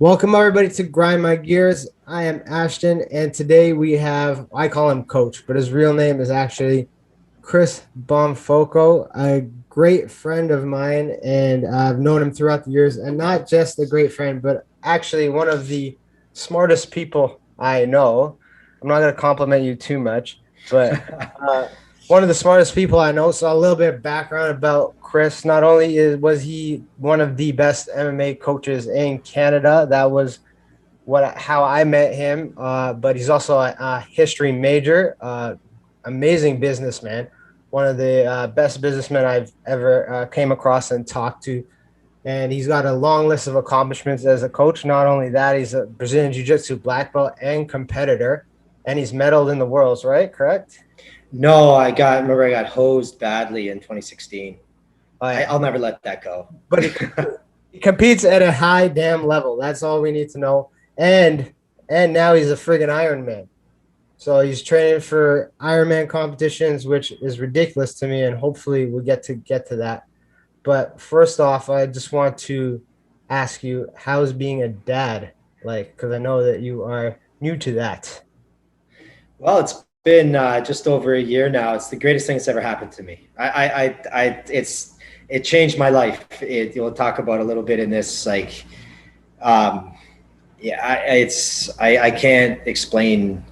Welcome everybody to Grind My Gears. I am Ashton, and today I call him Coach, but his real name is actually Chris Bonfoco, a great friend of mine, and I've known him throughout the years, and not just a great friend, but actually one of the smartest people I know. I'm not going to compliment you too much, but uh, one of the smartest people I know. So a little bit of background about Chris. Not only was he one of the best MMA coaches in Canada, that was how I met him. But he's also a history major, amazing businessman, one of the best businessmen I've ever came across and talked to. And he's got a long list of accomplishments as a coach. Not only that, he's a Brazilian Jiujitsu Blackbelt and competitor, and he's medaled in the worlds, right? Correct? No, remember I got hosed badly in 2016. Oh, yeah. I'll never let that go. But he competes at a high damn level. That's all we need to know. And now he's a friggin' Ironman. So he's training for Ironman competitions, which is ridiculous to me, and hopefully we'll get to that. But first off, I just want to ask you, how's being a dad like? Because I know that you are new to that. Well, it's been just over a year now. It's the greatest thing that's ever happened to me. It changed my life. You'll talk about a little bit in this, I can't explain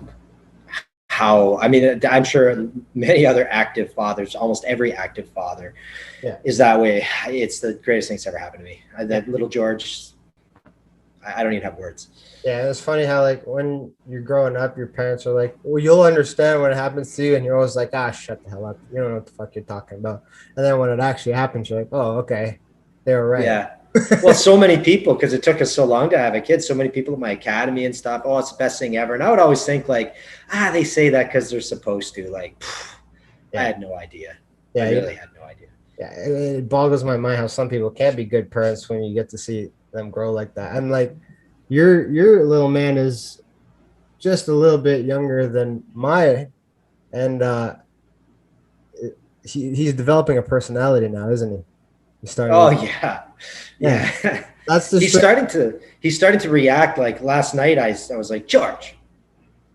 how. I mean, I'm sure many other active fathers, almost every active father, is that way. It's the greatest thing that's ever happened to me. That little George, I don't even have words. Yeah, it's funny how like when you're growing up, your parents are like, "Well, you'll understand when it happens to you," and you're always like, "Ah, shut the hell up! You don't know what the fuck you're talking about." And then when it actually happens, you're like, "Oh, okay, they were right." Yeah. Well, so many people, because it took us so long to have a kid, so many people at my academy and stuff, oh, it's the best thing ever. And I would always think like, they say that because they're supposed to. Like, I had no idea. Yeah, I really had no idea. Yeah, it boggles my mind how some people can't be good parents when you get to see them grow like that. I'm like, your little man is just a little bit younger than mine, and he's developing a personality now, isn't he? He's starting. Oh yeah. That's the. He's starting to react. Like last night, I was like, George,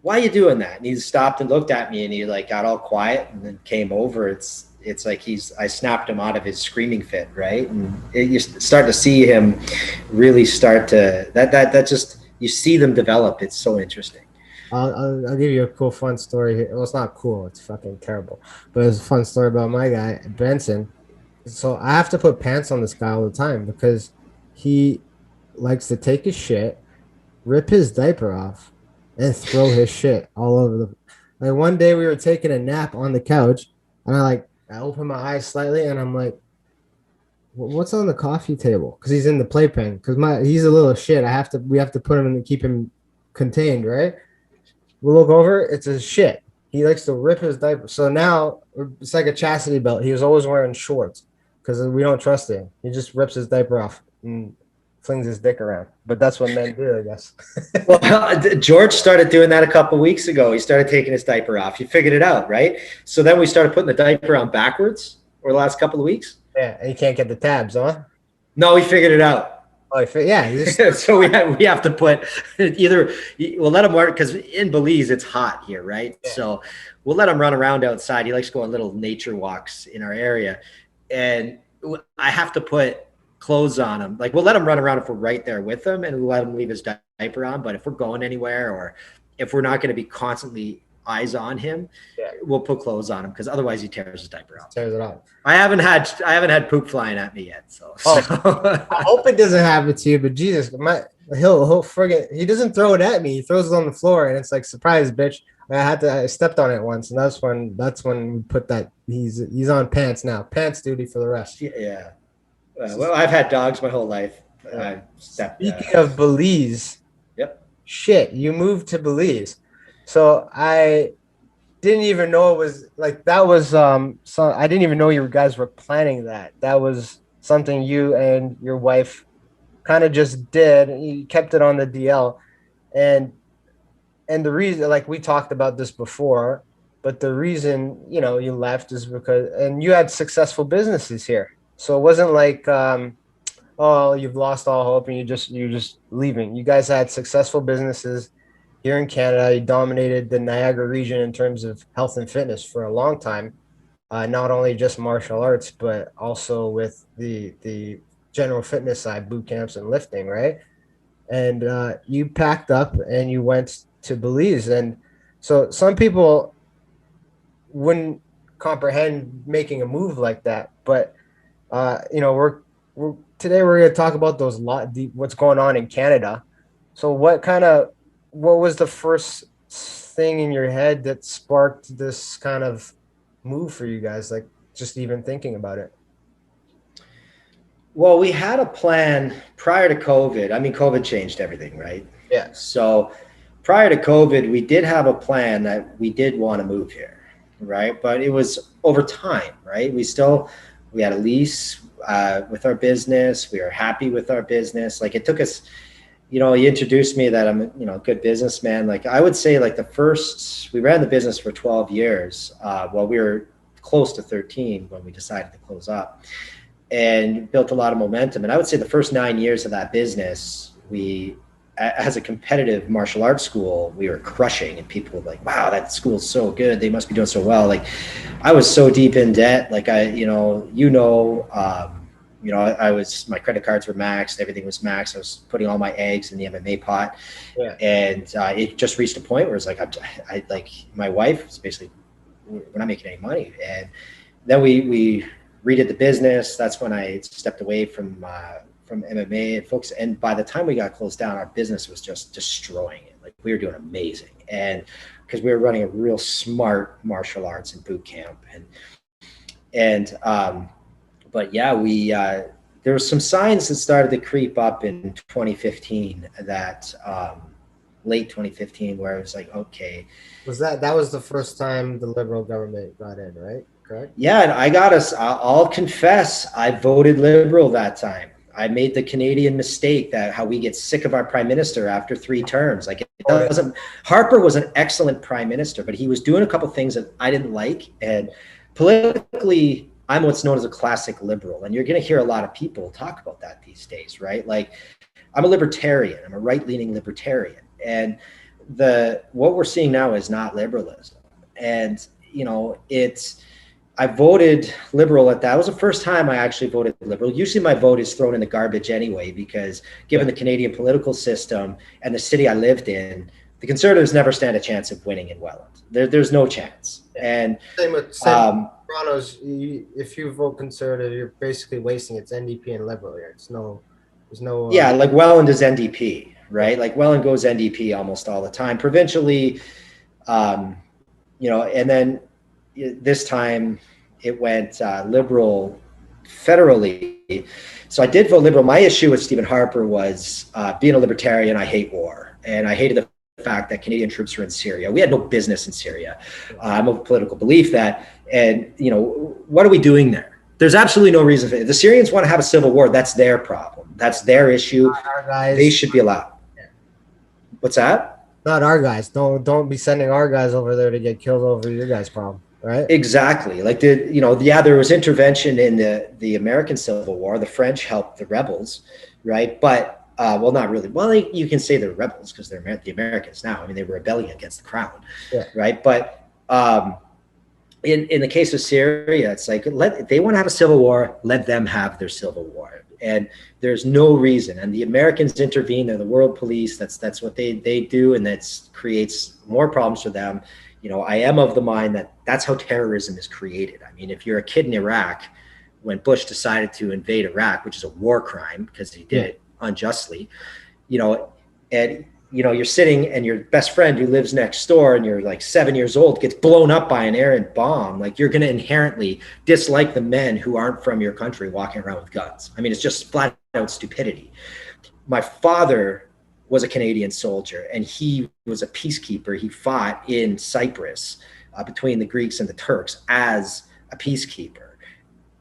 why are you doing that? And he stopped and looked at me, and he like got all quiet, and then came over. It's like I snapped him out of his screaming fit, right? And you start to see him really start to that just you see them develop. It's so interesting. I'll give you a cool, fun story here. Well, it's not cool. It's fucking terrible. But it's a fun story about my guy, Benson. So I have to put pants on this guy all the time because he likes to take his shit, rip his diaper off, and throw his shit all over the. Like one day we were taking a nap on the couch, and I open my eyes slightly, and I'm like, "What's on the coffee table?" Because he's in the playpen. Because he's a little shit. We have to put him in to keep him contained, right? We look over, it's his shit. He likes to rip his diaper. So now it's like a chastity belt. He was always wearing shorts because we don't trust him. He just rips his diaper off and flings his dick around. But that's what men do, I guess. Well, George started doing that a couple of weeks ago. He started taking his diaper off. He figured it out, right? So then we started putting the diaper on backwards over the last couple of weeks. Yeah, and you can't get the tabs, huh? No, we figured it out. Oh, yeah. So we have to put either we'll let him work because in Belize it's hot here, right? Yeah. So we'll let him run around outside. He likes to go on little nature walks in our area, and I have to put clothes on him. Like we'll let him run around if we're right there with him, and we'll let him leave his diaper on. But if we're going anywhere or if we're not going to be constantly eyes on him, we'll put clothes on him because otherwise he tears his diaper off. Tears it off. I haven't had poop flying at me yet. So I hope it doesn't happen to you, but Jesus, he'll forget. He doesn't throw it at me. He throws it on the floor, and it's like, surprise, bitch. I stepped on it once, and that's when we put that. He's on pants now. Pants duty for the rest. Yeah. Well, I've had dogs my whole life. Speaking of Belize, shit, you moved to Belize. So I didn't even know it was like that was so I didn't even know you guys were planning that. That was something you and your wife kind of just did. You kept it on the DL. And the reason, like we talked about this before, but the reason, you left is because and you had successful businesses here. So it wasn't like oh, you've lost all hope and you're just leaving. You guys had successful businesses here in Canada. You dominated the Niagara region in terms of health and fitness for a long time. Not only just martial arts, but also with the general fitness side, boot camps and lifting, right? And you packed up and you went to Belize. And so some people wouldn't comprehend making a move like that, but we're today we're going to talk about what's going on in Canada. So what was the first thing in your head that sparked this kind of move for you guys? Like just even thinking about it. Well, we had a plan prior to COVID. I mean, COVID changed everything, right? Yeah. So prior to COVID, we did have a plan that we did want to move here, right? But it was over time, right? We had a lease with our business. We were happy with our business. Like it took us, he introduced me that I'm, a good businessman. Like I would say like we ran the business for 12 years while we were close to 13 when we decided to close up, and built a lot of momentum. And I would say the first 9 years of that business, as a competitive martial arts school, we were crushing, and people were like, wow, that school's so good. They must be doing so well. Like I was so deep in debt. Like my credit cards were maxed. Everything was maxed. I was putting all my eggs in the MMA pot. Yeah. And it just reached a point where it's like, I like my wife was basically, we're not making any money. And then we redid the business. That's when I stepped away from MMA and folks. And by the time we got closed down, our business was just destroying it. Like we were doing amazing. And because we were running a real smart martial arts and boot camp. But yeah, there were some signs that started to creep up in 2015 that, late 2015, where it was like, okay. That was the first time the Liberal government got in, right? Correct? Yeah, and I'll confess, I voted Liberal that time. I made the Canadian mistake that how we get sick of our prime minister after 3 terms. Like Harper was an excellent prime minister, but he was doing a couple things that I didn't like. And politically, I'm what's known as a classic liberal. And you're going to hear a lot of people talk about that these days, right? Like I'm a libertarian. I'm a right-leaning libertarian. And what we're seeing now is not liberalism. And, I voted Liberal at that. It was the first time I actually voted Liberal. Usually my vote is thrown in the garbage anyway, because given the Canadian political system and the city I lived in, the Conservatives never stand a chance of winning in Welland. There's no chance. And same with Toronto's. If you vote Conservative, you're basically wasting. It's NDP and Liberal here. There's no. Yeah, like Welland is NDP, right? Like Welland goes NDP almost all the time. Provincially, and then this time it went Liberal federally. So I did vote Liberal. My issue with Stephen Harper was being a libertarian, I hate war. And I hated the fact that Canadian troops were in Syria. We had no business in Syria. I'm of political belief that, and what are we doing there? There's absolutely no reason for it. If the Syrians want to have a civil war, that's their problem. That's their issue. They should be allowed. Yeah. What's that? Not our guys. Don't be sending our guys over there to get killed over your guys' problem. Right. Exactly. Like there was intervention in the American Civil War. The French helped the rebels, right? But well, not really. Well, you can say they're rebels because they're the Americans now. I mean, they were rebelling against the crown, right? But in the case of Syria, it's like if they want to have a civil war, let them have their civil war. And there's no reason. And the Americans intervene. They're the world police. That's what they do, and that creates more problems for them. I am of the mind that that's how terrorism is created. I mean, if you're a kid in Iraq, when Bush decided to invade Iraq, which is a war crime because he did it unjustly, and you're sitting and your best friend who lives next door and you're like 7 years old gets blown up by an errant bomb, like you're going to inherently dislike the men who aren't from your country walking around with guns. I mean, it's just flat out stupidity. My father was a Canadian soldier, and he was a peacekeeper. He fought in Cyprus between the Greeks and the Turks as a peacekeeper.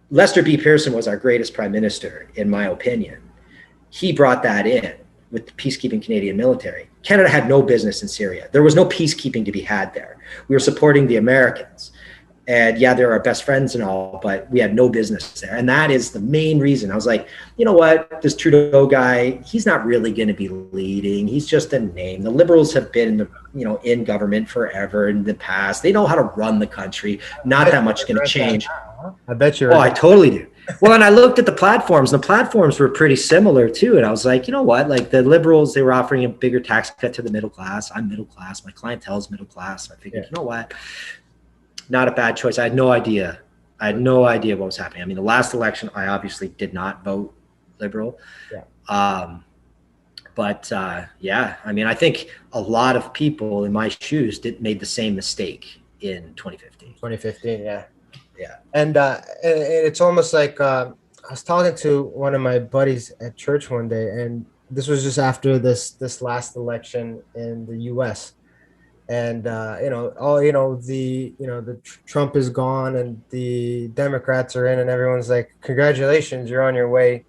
Lester B. Pearson was our greatest prime minister, in my opinion. He brought that in with the peacekeeping Canadian military. Canada had no business in Syria. There was no peacekeeping to be had there. We were supporting the Americans. And yeah, they're our best friends and all, but we had no business there. And that is the main reason. I was like, you know what? This Trudeau guy, he's not really going to be leading. He's just a name. The Liberals have been, in government forever in the past. They know how to run the country. Not that much is going to change. I bet you. Oh, I totally do. Well, and I looked at the platforms, and the platforms were pretty similar too. And I was like, you know what? Like the Liberals, they were offering a bigger tax cut to the middle class. I'm middle class. My clientele is middle class. I figured, you know what? Not a bad choice. I had no idea. What was happening. I mean, the last election, I obviously did not vote Liberal. Yeah. But yeah, I mean, I think a lot of people in my shoes made the same mistake in 2015. 2015, yeah. Yeah. And it's almost like I was talking to one of my buddies at church one day, and this was just after this last election in the U.S. And the Trump is gone and the Democrats are in, and everyone's like, congratulations, you're on your way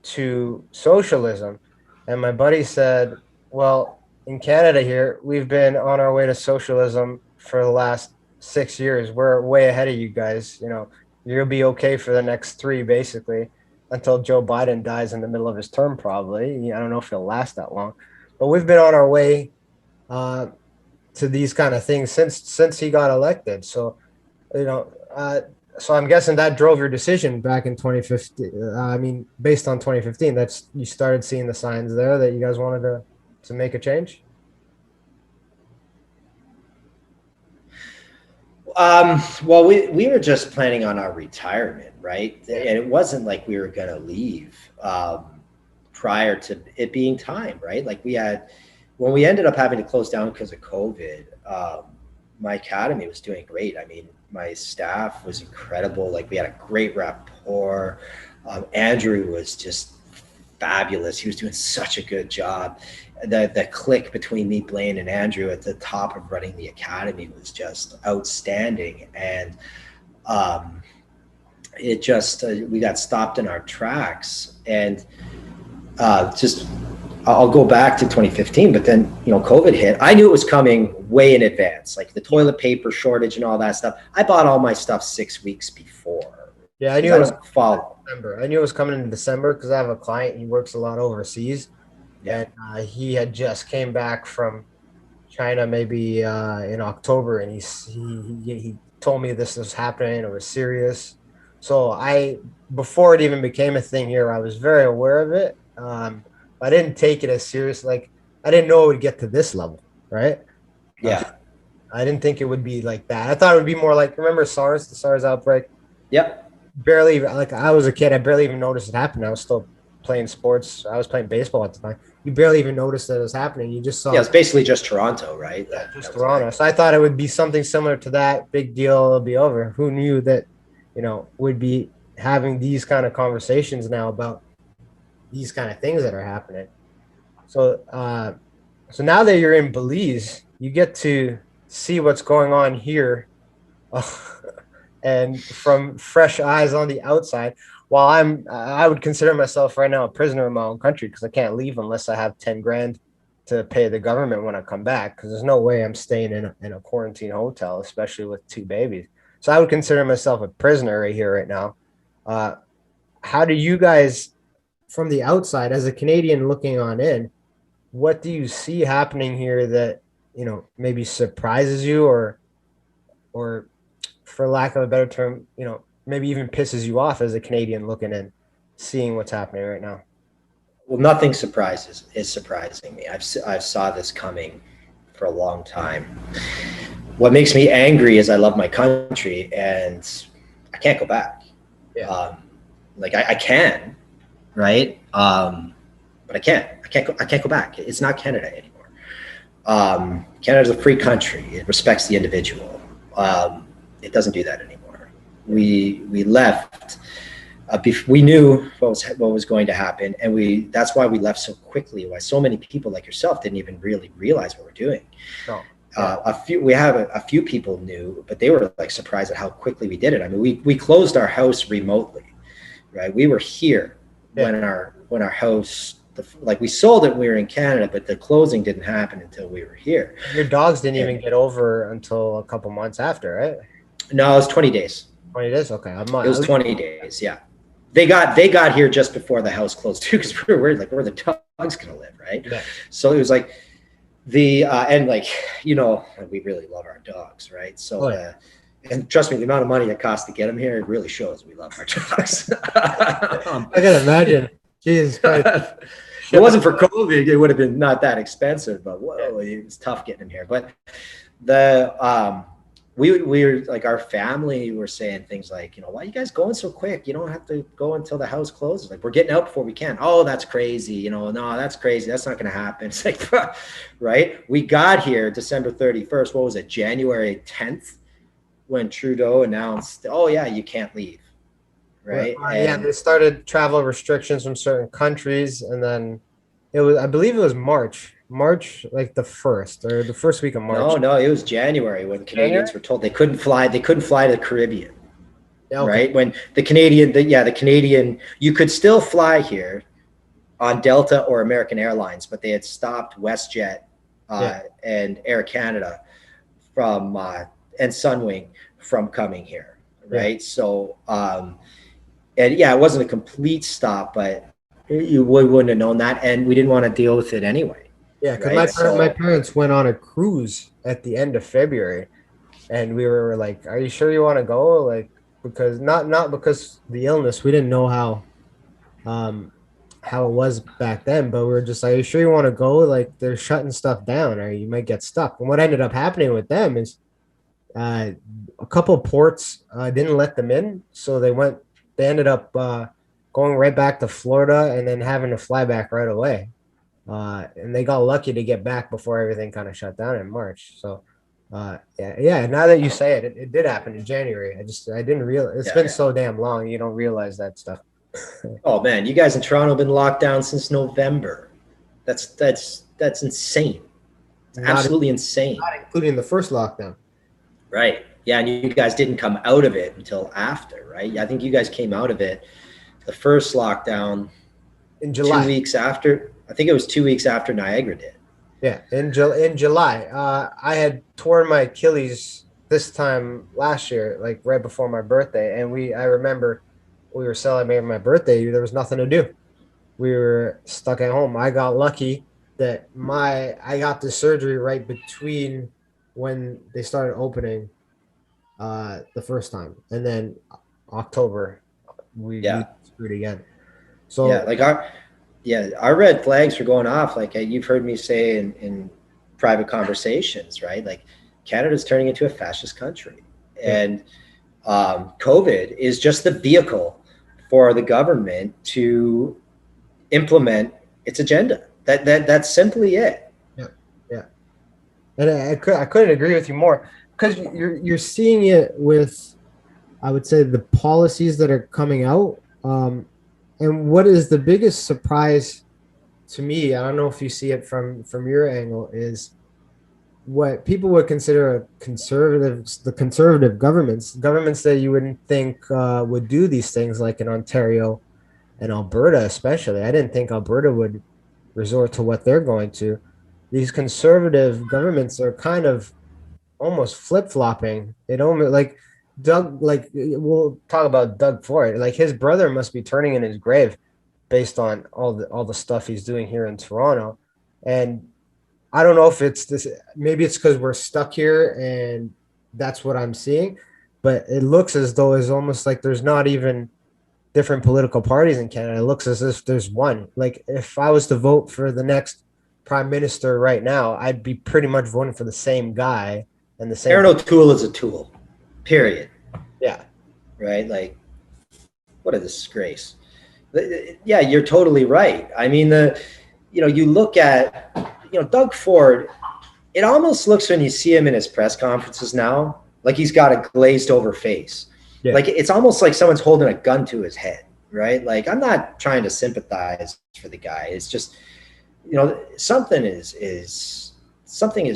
to socialism. And my buddy said, well, in Canada here, we've been on our way to socialism for the last 6 years. We're way ahead of you guys. You'll be okay for the next three, basically, until Joe Biden dies in the middle of his term, probably. I don't know if he'll last that long, but we've been on our way to these kind of things since he got elected. So, so I'm guessing that drove your decision back in 2015. I mean, based on 2015, you started seeing the signs there that you guys wanted to make a change. Well, we were just planning on our retirement, right? And it wasn't like we were going to leave prior to it being time, right? Like when we ended up having to close down because of COVID, my academy was doing great. I mean, my staff was incredible. Like we had a great rapport. Andrew was just fabulous. He was doing such a good job. The click between me, Blaine, and Andrew at the top of running the academy was just outstanding. And it just we got stopped in our tracks. And I'll go back to 2015, but then, COVID hit. I knew it was coming way in advance, like the toilet paper shortage and all that stuff. I bought all my stuff 6 weeks before. Yeah, I knew it was December. I knew it was coming in December because I have a client. He works a lot overseas. Yeah. And he had just came back from China maybe in October, and he told me this was happening. It was serious. So before it even became a thing here, I was very aware of it. I didn't take it as serious. Like, I didn't know it would get to this level, right? Yeah. I didn't think it would be like that. I thought it would be more like, remember the SARS outbreak? Yep. Barely, like I was a kid, I barely even noticed it happened. I was still playing sports. I was playing baseball at the time. You barely even noticed that it was happening. You just saw. Yeah, it's basically just Toronto, right? Yeah, just Toronto. So I thought it would be something similar to that. Big deal, it'll be over. Who knew that, we'd be having these kind of conversations now about these kind of things that are happening. So so now that you're in Belize, you get to see what's going on here and from fresh eyes on the outside, while I would consider myself right now a prisoner in my own country because I can't leave unless I have 10 grand to pay the government when I come back, because there's no way I'm staying in a quarantine hotel, especially with 2 babies. So I would consider myself a prisoner right here, right now. How do you guys, from the outside, as a Canadian looking on in, what do you see happening here that, maybe surprises you or for lack of a better term, maybe even pisses you off as a Canadian looking in, seeing what's happening right now? Well, nothing is surprising me. I've saw this coming for a long time. What makes me angry is I love my country and I can't go back. Yeah. I can, right? But I can't go back. It's not Canada anymore. Canada's a free country. It respects the individual. It doesn't do that anymore. We left. We knew what was going to happen, and that's why we left so quickly. Why so many people like yourself didn't even really realize what we're doing. No. A few people knew, but they were like surprised at how quickly we did it. I mean, we closed our house remotely, right? We were here when our house, we sold it when we were in Canada, but the closing didn't happen until we were here. Your dogs didn't even get over until a couple months after, right? No, it was 20 days. 20 days. Okay, I'm It was 20 days. Yeah. They got here just before the house closed too, because we were worried, like, where the dogs gonna live, right? Yeah. So it was like the and like, we really love our dogs, right? So Oh, yeah. and trust me, the amount of money it costs to get them here, it really shows we love our dogs. I can imagine. Jesus Christ. If it wasn't for COVID, it would have been not that expensive, but whoa, it was tough getting them here. But we were like, our family were saying things like, why are you guys going so quick? You don't have to go until the house closes. Like, we're getting out before we can. Oh, that's crazy. No, that's crazy. That's not going to happen. It's like, right. We got here December 31st. What was it? January 10th when Trudeau announced, oh yeah, you can't leave. Right. Yeah, they started travel restrictions from certain countries, and then I believe it was March, like the first or the first week of March. No, it was January when Canadians were told they couldn't fly. They couldn't fly to the Caribbean. Yeah, okay. Right. When the Canadian, you could still fly here on Delta or American Airlines, but they had stopped WestJet and Air Canada from and Sunwing from coming here. Right. Yeah. So, and yeah, it wasn't a complete stop, but we wouldn't have known that, and we didn't want to deal with it anyway. Yeah, because my parents went on a cruise at the end of February, and we were like, "Are you sure you want to go?" Like, because not because the illness, we didn't know how it was back then, but we were just like, "Are you sure you want to go?" Like, they're shutting stuff down, or you might get stuck. And what ended up happening with them is, a couple of ports didn't let them in, so they ended up going right back to Florida and then having to fly back right away. And they got lucky to get back before everything kind of shut down in March. So, yeah. Now that you say it, it did happen in January. I didn't realize it's been so damn long. You don't realize that stuff. Oh man, you guys in Toronto have been locked down since November. That's insane. It's absolutely insane. Not including the first lockdown. Right. Yeah, and you guys didn't come out of it until after, right? I think you guys came out of it, the first lockdown, in July. 2 weeks after. I think it was 2 weeks after Niagara did. Yeah, in July. I had torn my Achilles this time last year, like right before my birthday, and I remember we were celebrating my birthday. There was nothing to do. We were stuck at home. I got lucky that I got the surgery right between when they started opening the first time, and then October we screwed again. So yeah, like our red flags were going off. Like you've heard me say in private conversations, right? Like Canada's turning into a fascist country, and COVID is just the vehicle for the government to implement its agenda. That's simply it. Yeah. And I couldn't agree with you more, because you're seeing it with, I would say, the policies that are coming out. And what is the biggest surprise to me, I don't know if you see it from your angle, is what people would consider the conservative governments that you wouldn't think would do these things, like in Ontario and Alberta especially. I didn't think Alberta would resort to what they're going to. These conservative governments are kind of almost flip-flopping. It almost like Doug, like we'll talk about Doug Ford, like his brother must be turning in his grave based on all the stuff he's doing here in Toronto. And I don't know if it's this, maybe it's because we're stuck here and that's what I'm seeing, but it looks as though it's almost like there's not even different political parties in Canada. It looks as if there's one. Like if I was to vote for the next prime minister right now, I'd be pretty much voting for the same guy and the same. Aaron O'Toole is a tool. Period. Yeah. Right. Like, what a disgrace. Yeah, you're totally right. I mean, you look at, Doug Ford, it almost looks when you see him in his press conferences now, like he's got a glazed over face. Yeah. Like it's almost like someone's holding a gun to his head, right? Like I'm not trying to sympathize for the guy. It's just, something is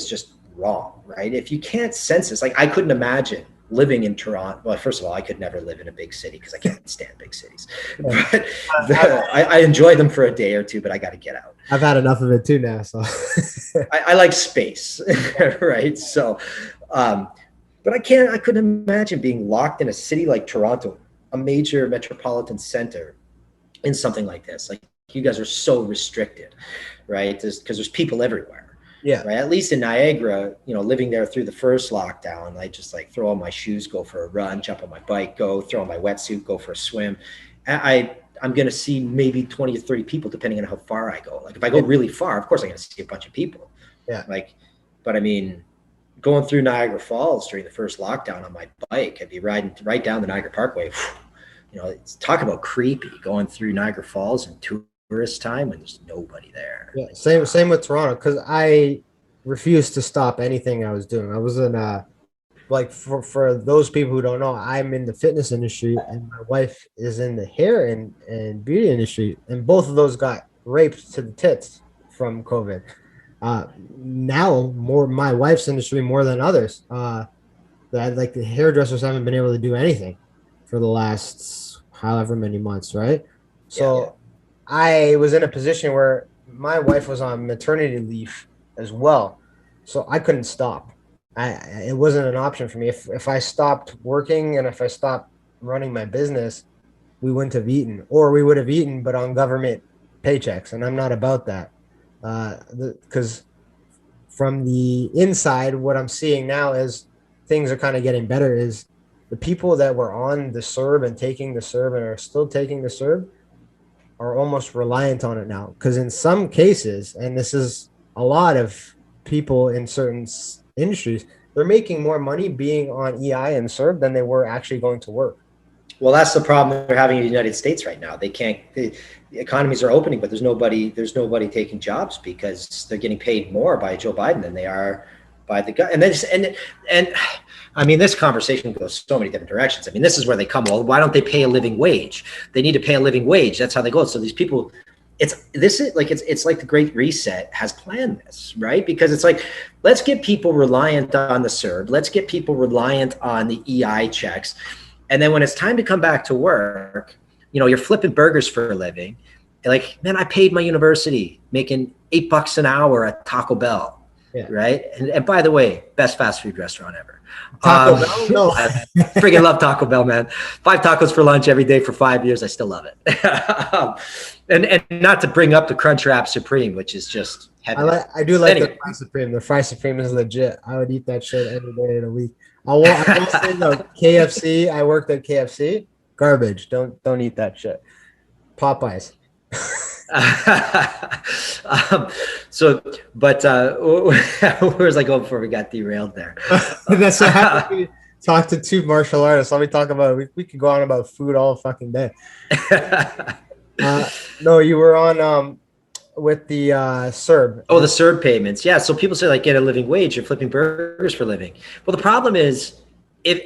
just wrong, right? If you can't sense this, like I couldn't imagine living in Toronto. Well, first of all, I could never live in a big city because I can't stand big cities. But I enjoy them for a day or two, but I got to get out. I've had enough of it too now. So I like space, right? So, But I couldn't imagine being locked in a city like Toronto, a major metropolitan center, in something like this. Like, you guys are so restricted, right? Because there's people everywhere, Yeah. right? At least in Niagara, living there through the first lockdown, I just like throw on my shoes, go for a run, jump on my bike, go throw on my wetsuit, go for a swim. I'm going to see maybe 20 or 30 people, depending on how far I go. Like, if I go really far, of course I'm going to see a bunch of people. Yeah. Like, but I mean, going through Niagara Falls during the first lockdown on my bike, I'd be riding right down the Niagara Parkway. It's talk about creepy, going through Niagara Falls in tourist time when there's nobody there. Yeah. Same with Toronto, because I refused to stop anything I was doing. I was in like for those people who don't know, I'm in the fitness industry and my wife is in the hair and beauty industry, and both of those got raped to the tits from COVID. Now more my wife's industry more than others. That like the hairdressers haven't been able to do anything for the last however many months, right? So I was in a position where my wife was on maternity leave as well, so I couldn't stop. It wasn't an option for me. If I stopped working and if I stopped running my business, we wouldn't have eaten, or we would have eaten, but on government paychecks, and I'm not about that. Because from the inside, what I'm seeing now is things are kind of getting better. Is the people that were on the CERB and taking the CERB and are still taking the CERB are almost reliant on it now. Because in some cases, and this is a lot of people in certain industries, they're making more money being on EI and CERB than they were actually going to work. Well, that's the problem they're having in the United States right now. The economies are opening, but there's nobody taking jobs because they're getting paid more by Joe Biden than they are by the guy. And I mean, this conversation goes so many different directions. I mean, this is where they come. Well, why don't they pay a living wage? They need to pay a living wage. That's how they go. So these people, it's like the Great Reset has planned this, right? Because it's like, let's get people reliant on the CERB. Let's get people reliant on the EI checks. And then when it's time to come back to work, you're flipping burgers for a living. Like, man, I paid my university making $8 an hour at Taco Bell. Yeah. Right. And by the way, best fast food restaurant ever. Taco Bell? No. I freaking love Taco Bell, man. 5 tacos for lunch every day for 5 years. I still love it. And not to bring up the Crunchwrap Supreme, which is just heaven. I do like the Fry Supreme. The Fry Supreme is legit. I would eat that shit every day of the week. I will say though, KFC. I worked at KFC. Garbage. Don't eat that shit. Popeyes. Where was I going before we got derailed there? That's what happened. We talked to 2 martial artists. Let me talk about it. We could go on about food all fucking day. No, you were on with the CERB. Oh, the CERB payments. Yeah. So people say like get a living wage. You're flipping burgers for a living. Well, the problem is if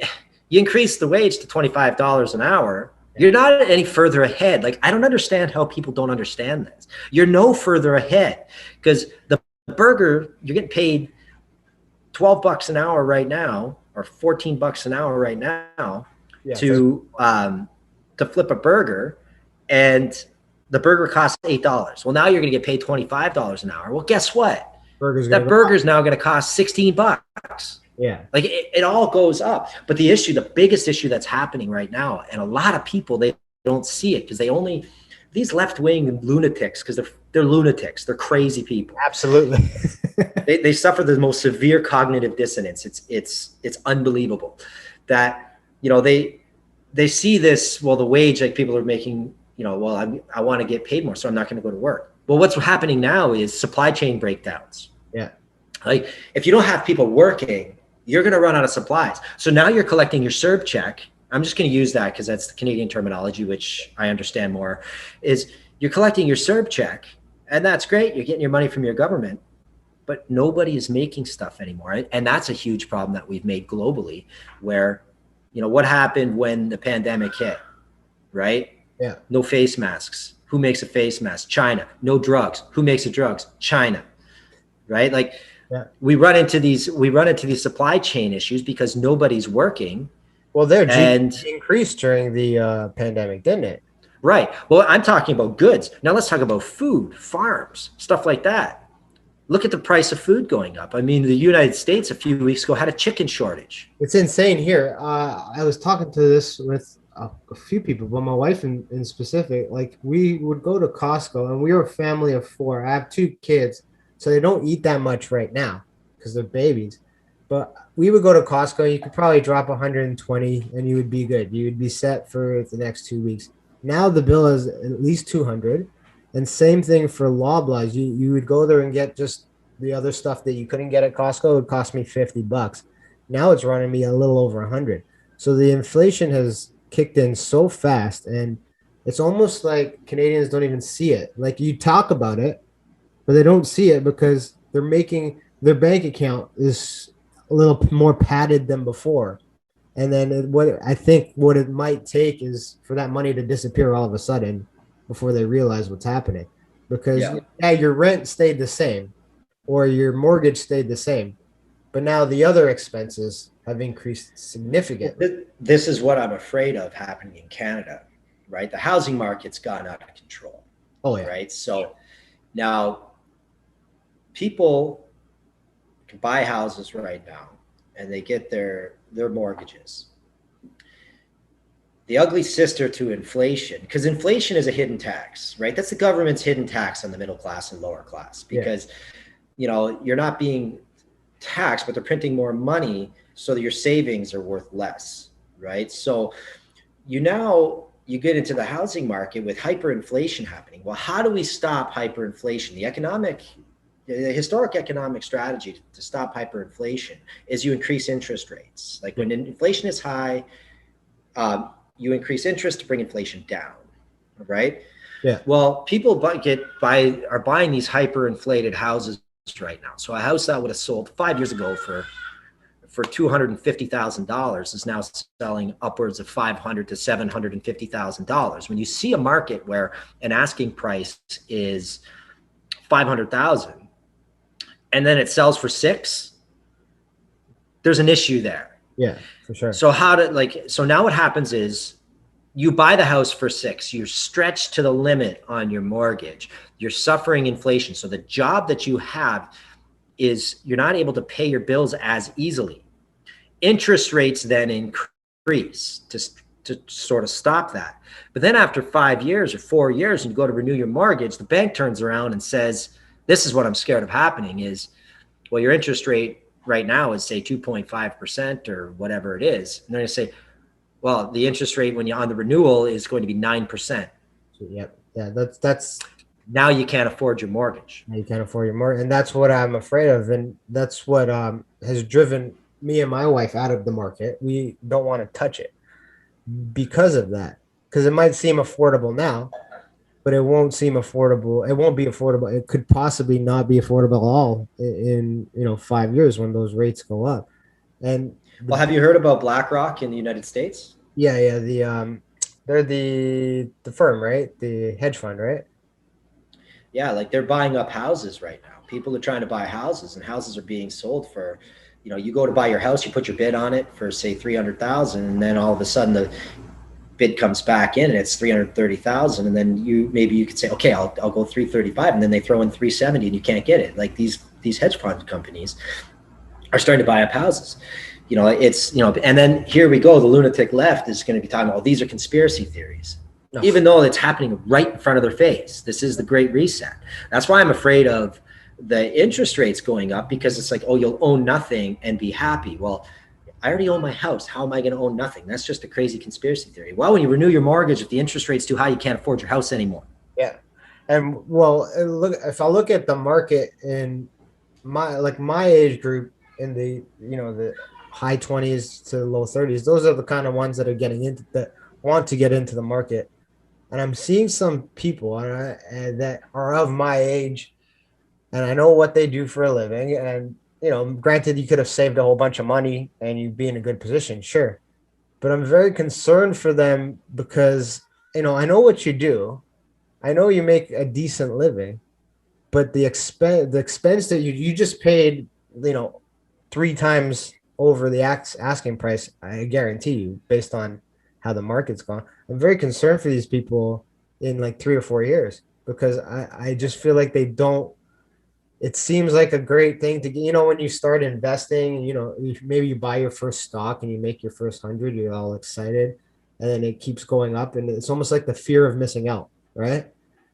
you increase the wage to $25 an hour, you're not any further ahead. Like, I don't understand how people don't understand this. You're no further ahead because the burger, you're getting paid $12 an hour right now, or $14 an hour right now to flip a burger, and the burger costs $8. Well, now you're going to get paid $25 an hour. Well, guess what? That burger's now going to cost $16. Yeah. Like it all goes up. But the biggest issue that's happening right now, and a lot of people, they don't see it because these left-wing lunatics, because they're lunatics, they're crazy people. Absolutely. they suffer the most severe cognitive dissonance. It's unbelievable that, they see this, well, the wage, like people are making, well, I want to get paid more, so I'm not going to go to work. Well, what's happening now is supply chain breakdowns. Yeah. Like if you don't have people working, you're going to run out of supplies. So now you're collecting your CERB check. I'm just going to use that because that's the Canadian terminology, which I understand more, is you're collecting your CERB check, and that's great. You're getting your money from your government, but nobody is making stuff anymore. And that's a huge problem that we've made globally where, what happened when the pandemic hit, right? Yeah. No face masks. Who makes a face mask? China. No drugs. Who makes the drugs? China. Right? Like we run into these supply chain issues because nobody's working. Well, their GDP increased during the pandemic, didn't it? Right. Well, I'm talking about goods. Now let's talk about food, farms, stuff like that. Look at the price of food going up. I mean, the United States a few weeks ago had a chicken shortage. It's insane here. I was talking to this with a few people, but my wife in specific. Like we would go to Costco, and we were a family of four. I have two kids, so they don't eat that much right now because they're babies. But we would go to Costco. You could probably drop 120, and you would be good. You would be set for the next 2 weeks. Now the bill is at least 200, and same thing for Loblaws. You would go there and get just the other stuff that you couldn't get at Costco. It would cost me $50. Now it's running me a little over 100. So the inflation has kicked in so fast, and it's almost like Canadians don't even see it. Like you talk about it, but they don't see it because they're making their bank account is a little more padded than before. And then what I think what it might take is for that money to disappear all of a sudden before they realize what's happening. Because Yeah. yeah, your rent stayed the same or your mortgage stayed the same, but now the other expenses have increased significantly. This is what I'm afraid of happening in Canada, right? The housing market's gone out of control, Oh yeah, right? So now people can buy houses right now and they get their mortgages. The ugly sister to inflation, because inflation is a hidden tax, right? That's the government's hidden tax on the middle class and lower class yeah, because you're not being taxed, but they're printing more money so that your savings are worth less, right? So you get into the housing market with hyperinflation happening. Well, how do we stop hyperinflation? The historic economic strategy to stop hyperinflation is you increase interest rates. Like when inflation is high, you increase interest to bring inflation down, right? yeah, Well, people are buying these hyperinflated houses right now. So a house that would have sold 5 years ago for $250,000 is now selling upwards of $500,000 to $750,000. When you see a market where an asking price is 500,000 and then it sells for six, there's an issue there. yeah, for sure. So now what happens is you buy the house for six, you're stretched to the limit on your mortgage, you're suffering inflation. So the job that you have is you're not able to pay your bills as easily. Interest rates then increase to sort of stop that. But then after 5 years or 4 years, and you go to renew your mortgage, the bank turns around and says, this is what I'm scared of happening is, well, your interest rate right now is say 2.5% or whatever it is. And they're going to say, well, the interest rate when you're on the renewal is going to be 9%. So, yeah. That's Now you can't afford your mortgage. you can't afford your mortgage, and that's what I'm afraid of, and that's what has driven me and my wife out of the market. We don't want to touch it because of that. Because it might seem affordable now, but it won't seem affordable. It won't be affordable. It could possibly not be affordable at all in 5 years when those rates go up. And Well, have you heard about BlackRock in the United States? yeah, they're the firm, right? The hedge fund, right? Yeah, like they're buying up houses right now. People are trying to buy houses, and houses are being sold for, you go to buy your house, you put your bid on it for say 300,000, and then all of a sudden the bid comes back in and it's 330,000, and then you could say, okay, I'll go 335, and then they throw in 370 and you can't get it. Like these hedge fund companies are starting to buy up houses. And then here we go. The lunatic left is going to be talking about, these are conspiracy theories, No. even though it's happening right in front of their face. This is the Great Reset. That's why I'm afraid of the interest rates going up, because it's like, oh, you'll own nothing and be happy. Well, I already own my house. How am I going to own nothing? That's just a crazy conspiracy theory. Well, when you renew your mortgage, if the interest rate's too high, you can't afford your house anymore. Yeah. And well, if I look at the market in my age group in the high 20s to low 30s, those are the kind of ones that are getting into that want to get into the market. And I'm seeing some people that are of my age, and I know what they do for a living. And granted, you could have saved a whole bunch of money and you'd be in a good position, sure. But I'm very concerned for them because I know what you do. I know you make a decent living, but the expense that you just paid, 3 times over the asking price. I guarantee you, based on how the market's gone. I'm very concerned for these people in like 3 or 4 years because I just feel like they don't it seems like a great thing to get, when you start investing, maybe you buy your first stock and you make your first 100, you're all excited, and then it keeps going up, and it's almost like the fear of missing out, right?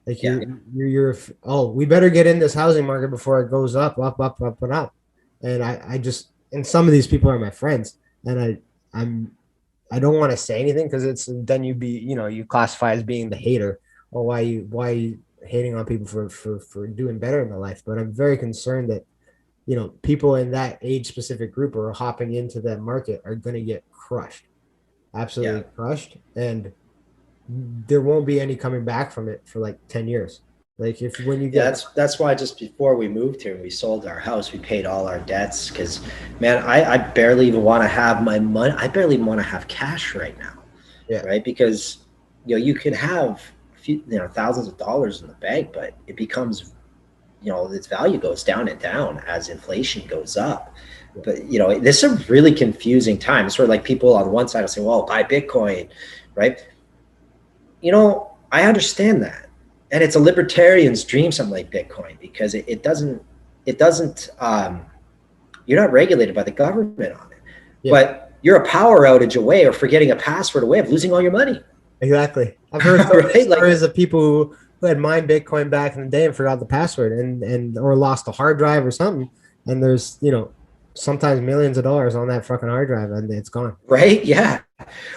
Like Yeah. you're oh, we better get in this housing market before it goes up and up. And I just, and some of these people are my friends, and I don't want to say anything because it's then you classify as being the hater, or why you hating on people for doing better in their life. But I'm very concerned that people in that age specific group are hopping into that market are going to get crushed, Yeah. absolutely crushed, and there won't be any coming back from it for like 10 years. Like if when you Yeah, get that's why just before we moved here and we sold our house, we paid all our debts because, man, I barely even want to have my money. I barely even want to have cash right now, yeah right? Because you can have thousands of dollars in the bank, but it becomes its value goes down and down as inflation goes up. yeah But this is a really confusing time. It's sort of like people on one side will say, "Well, buy Bitcoin," right? I understand that. And it's a libertarian's dream, something like Bitcoin, because it doesn't, you're not regulated by the government on it. yeah But you're a power outage away or forgetting a password away of losing all your money. exactly. I've heard so many Right? Like, stories of people who had mined Bitcoin back in the day and forgot the password, and or lost a hard drive or something, and there's sometimes millions of dollars on that fucking hard drive and it's gone. right? Yeah.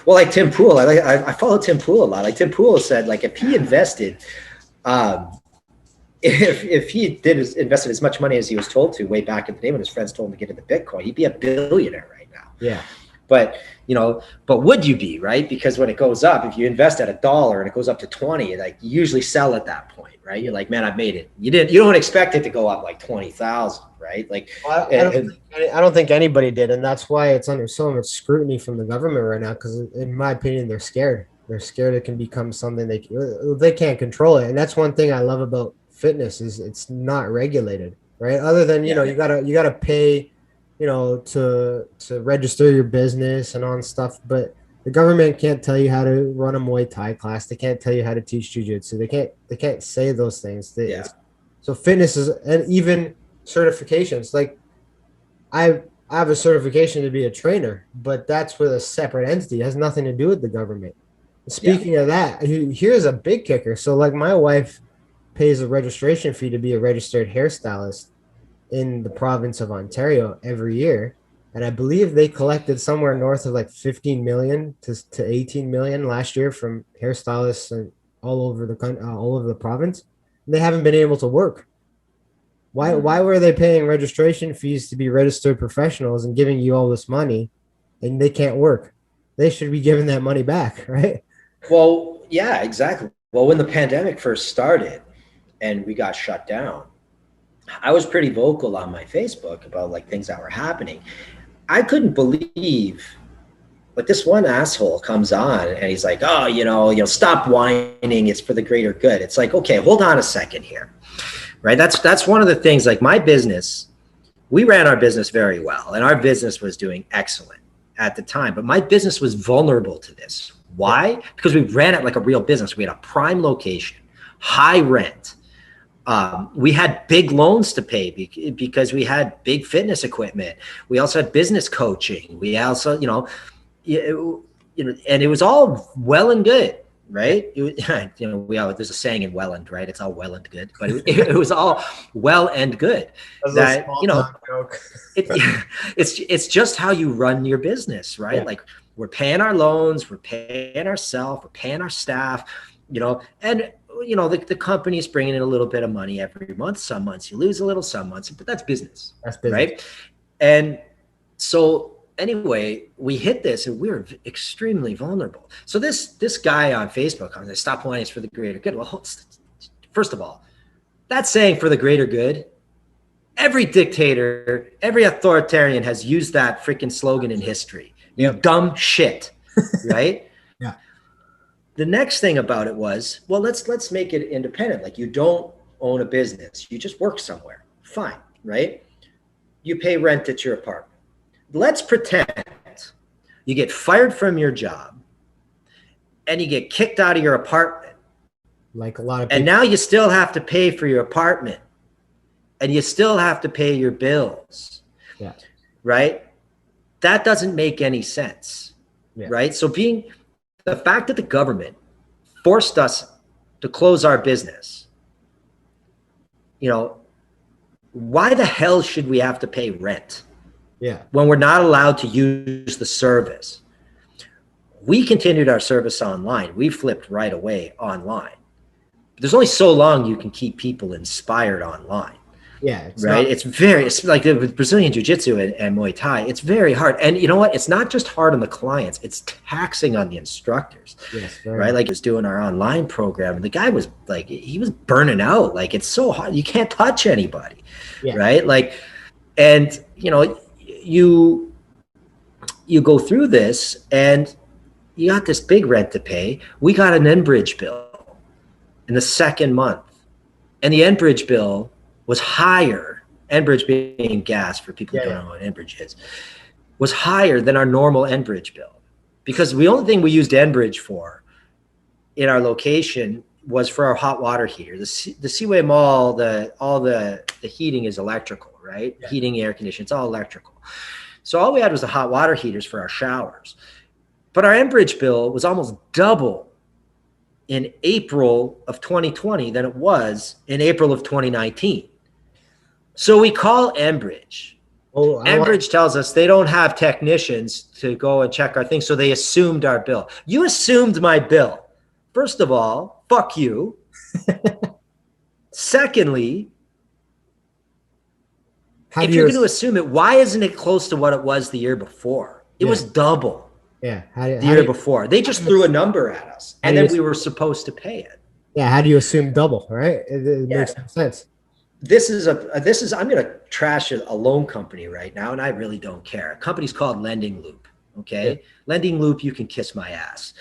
Well, like Tim Pool, I follow Tim Pool a lot. Like Tim Pool said, like if he invested, um, if he invested as much money as he was told to way back in the day when his friends told him to get into Bitcoin, he'd be a billionaire right now. Yeah. But but would you be, right? Because when it goes up, if you invest at $1 and it goes up to 20, like you usually sell at that point, right? You're like, man, I've made it. You don't expect it to go up like 20,000, right? Like, Well, and I don't think anybody did, and that's why it's under so much scrutiny from the government right now. Because, in my opinion, they're scared. They're scared it can become something they can't control it, and that's one thing I love about fitness is it's not regulated, right? Other than yeah, you gotta pay, to register your business and on stuff, but the government can't tell you how to run a Muay Thai class. They can't tell you how to teach jujitsu. They can't say those things. yeah, So fitness is, and even certifications. Like I I have a certification to be a trainer, but that's with a separate entity. It has nothing to do with the government. yeah. Speaking of that, here's a big kicker. So like my wife pays a registration fee to be a registered hairstylist in the province of Ontario every year. And I believe they collected somewhere north of like 15 million to 18 million last year from hairstylists and all over the country, all over the province. And they haven't been able to work. Why were they paying registration fees to be registered professionals and giving you all this money and they can't work? They should be giving that money back, right? Well, yeah, exactly. Well, when the pandemic first started and we got shut down, I was pretty vocal on my Facebook about like things that were happening. I couldn't believe like this one asshole comes on and he's like, "Oh, stop whining. It's for the greater good." It's like, okay, hold on a second here, right? That's one of the things. Like my business, we ran our business very well, and our business was doing excellent at the time. But my business was vulnerable to this. Yeah. Why? Because we ran it like a real business. We had a prime location, high rent. We had big loans to pay because we had big fitness equipment. We also had business coaching. We also, and it was all well and good, right? There's a saying in Welland, right? It's all well and good, but it was all well and good. That's a That small time joke. it, it's just how you run your business, right? Yeah. Like we're paying our loans, we're paying ourselves, we're paying our staff, and the company's bringing in a little bit of money every month. Some months you lose a little, some months, but that's business, That's business. right? And so anyway, we hit this and we were extremely vulnerable. So this guy on Facebook, I'm going to stop whining, it's for the greater good. Well, first of all, that's saying for the greater good. Every dictator, every authoritarian has used that freaking slogan in history. You dumb shit, right? Yeah. The next thing about it was, well, let's make it independent. Like you don't own a business, you just work somewhere. Fine, right? You pay rent at your apartment. Let's pretend you get fired from your job and you get kicked out of your apartment. Like a lot of people. And now you still have to pay for your apartment. and you still have to pay your bills, Yeah. right? That doesn't make any sense, Yeah. right? So the fact that the government forced us to close our business, you know, why the hell should we have to pay rent Yeah. when we're not allowed to use the service? We continued our service online. We flipped right away online. But there's only so long you can keep people inspired online. Yeah. It's Right. not. It's like with Brazilian Jiu-Jitsu and Muay Thai. It's very hard. And you know what? It's not just hard on the clients. It's taxing on the instructors. Yes. Very Right. much. Like he was doing our online program and the guy was like, he was burning out. Like it's so hard. You can't touch anybody. Yeah. Right. Like, and you go through this and you got this big rent to pay. We got an Enbridge bill in the second month. And the Enbridge bill was higher, Enbridge being gas for people who don't know what Enbridge is, was higher than our normal Enbridge bill. Because the only thing we used Enbridge for in our location was for our hot water heater. The Seaway Mall, all the heating is electrical, right? Yeah. Heating, air conditioning, it's all electrical. So all we had was the hot water heaters for our showers. But our Enbridge bill was almost double in April of 2020 than it was in April of 2019. So we call Enbridge. Enbridge tells us they don't have technicians to go and check our things, so they assumed our bill. You assumed my bill. First of all, fuck you. Secondly, if you're going to assume it, why isn't it close to what it was the year before? It was double. Yeah. The year before. They just threw a number at us, and then we were supposed to pay it. Yeah. How do you assume double, right? It makes no sense. I'm going to trash a loan company right now, and I really don't care. A company's called Lending Loop. Okay. Yeah. Lending Loop, you can kiss my ass.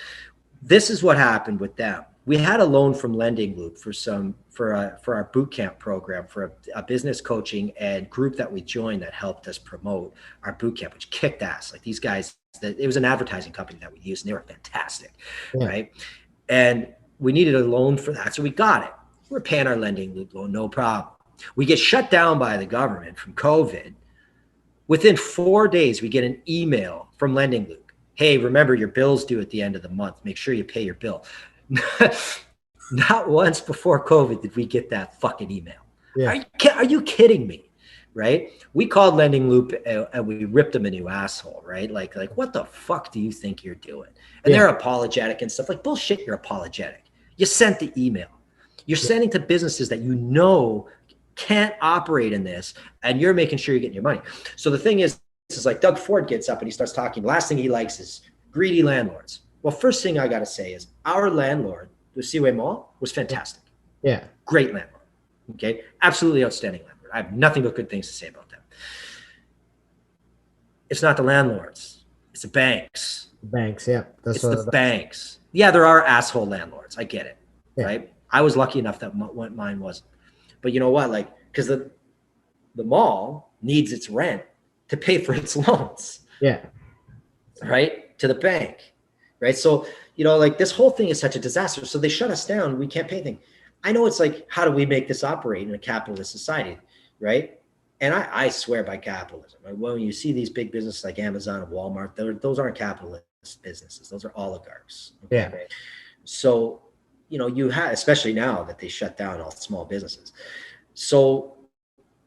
This is what happened with them. We had a loan from Lending Loop for our boot camp program, for a business coaching and group that we joined that helped us promote our boot camp, which kicked ass. Like these guys, it was an advertising company that we used, and they were fantastic, right? And we needed a loan for that, so we got it. We're paying our Lending Loop loan, no problem. We get shut down by the government from COVID. Within 4 days, we get an email from Lending Loop. Hey, remember your bill's due at the end of the month. Make sure you pay your bill. Not once before COVID did we get that fucking email. Yeah. Are you kidding me? Right? We called Lending Loop and we ripped them a new asshole, right? Like what the fuck do you think you're doing? And they're apologetic and stuff. Like bullshit, you're apologetic. You sent the email. You're sending to businesses that you know can't operate in this, and you're making sure you're getting your money. So the thing is like Doug Ford gets up and he starts talking. The last thing he likes is greedy landlords. Well, first thing I got to say is our landlord, the Seaway Mall, was fantastic. Yeah. Great landlord. Okay. Absolutely outstanding landlord. I have nothing but good things to say about them. It's not the landlords. It's the banks. Banks, yeah. It's the banks. Yeah, there are asshole landlords. I get it. Yeah. Right. I was lucky enough that mine wasn't. But you know what? Like, because the mall needs its rent to pay for its loans. Yeah. Right? To the bank. Right? So, like this whole thing is such a disaster. So they shut us down. We can't pay anything. I know it's like, how do we make this operate in a capitalist society? Right? And I swear by capitalism. Right? When you see these big businesses like Amazon and Walmart, those aren't capitalist businesses. Those are oligarchs. Okay? Yeah. Right? So, you have, especially now that they shut down all small businesses. So,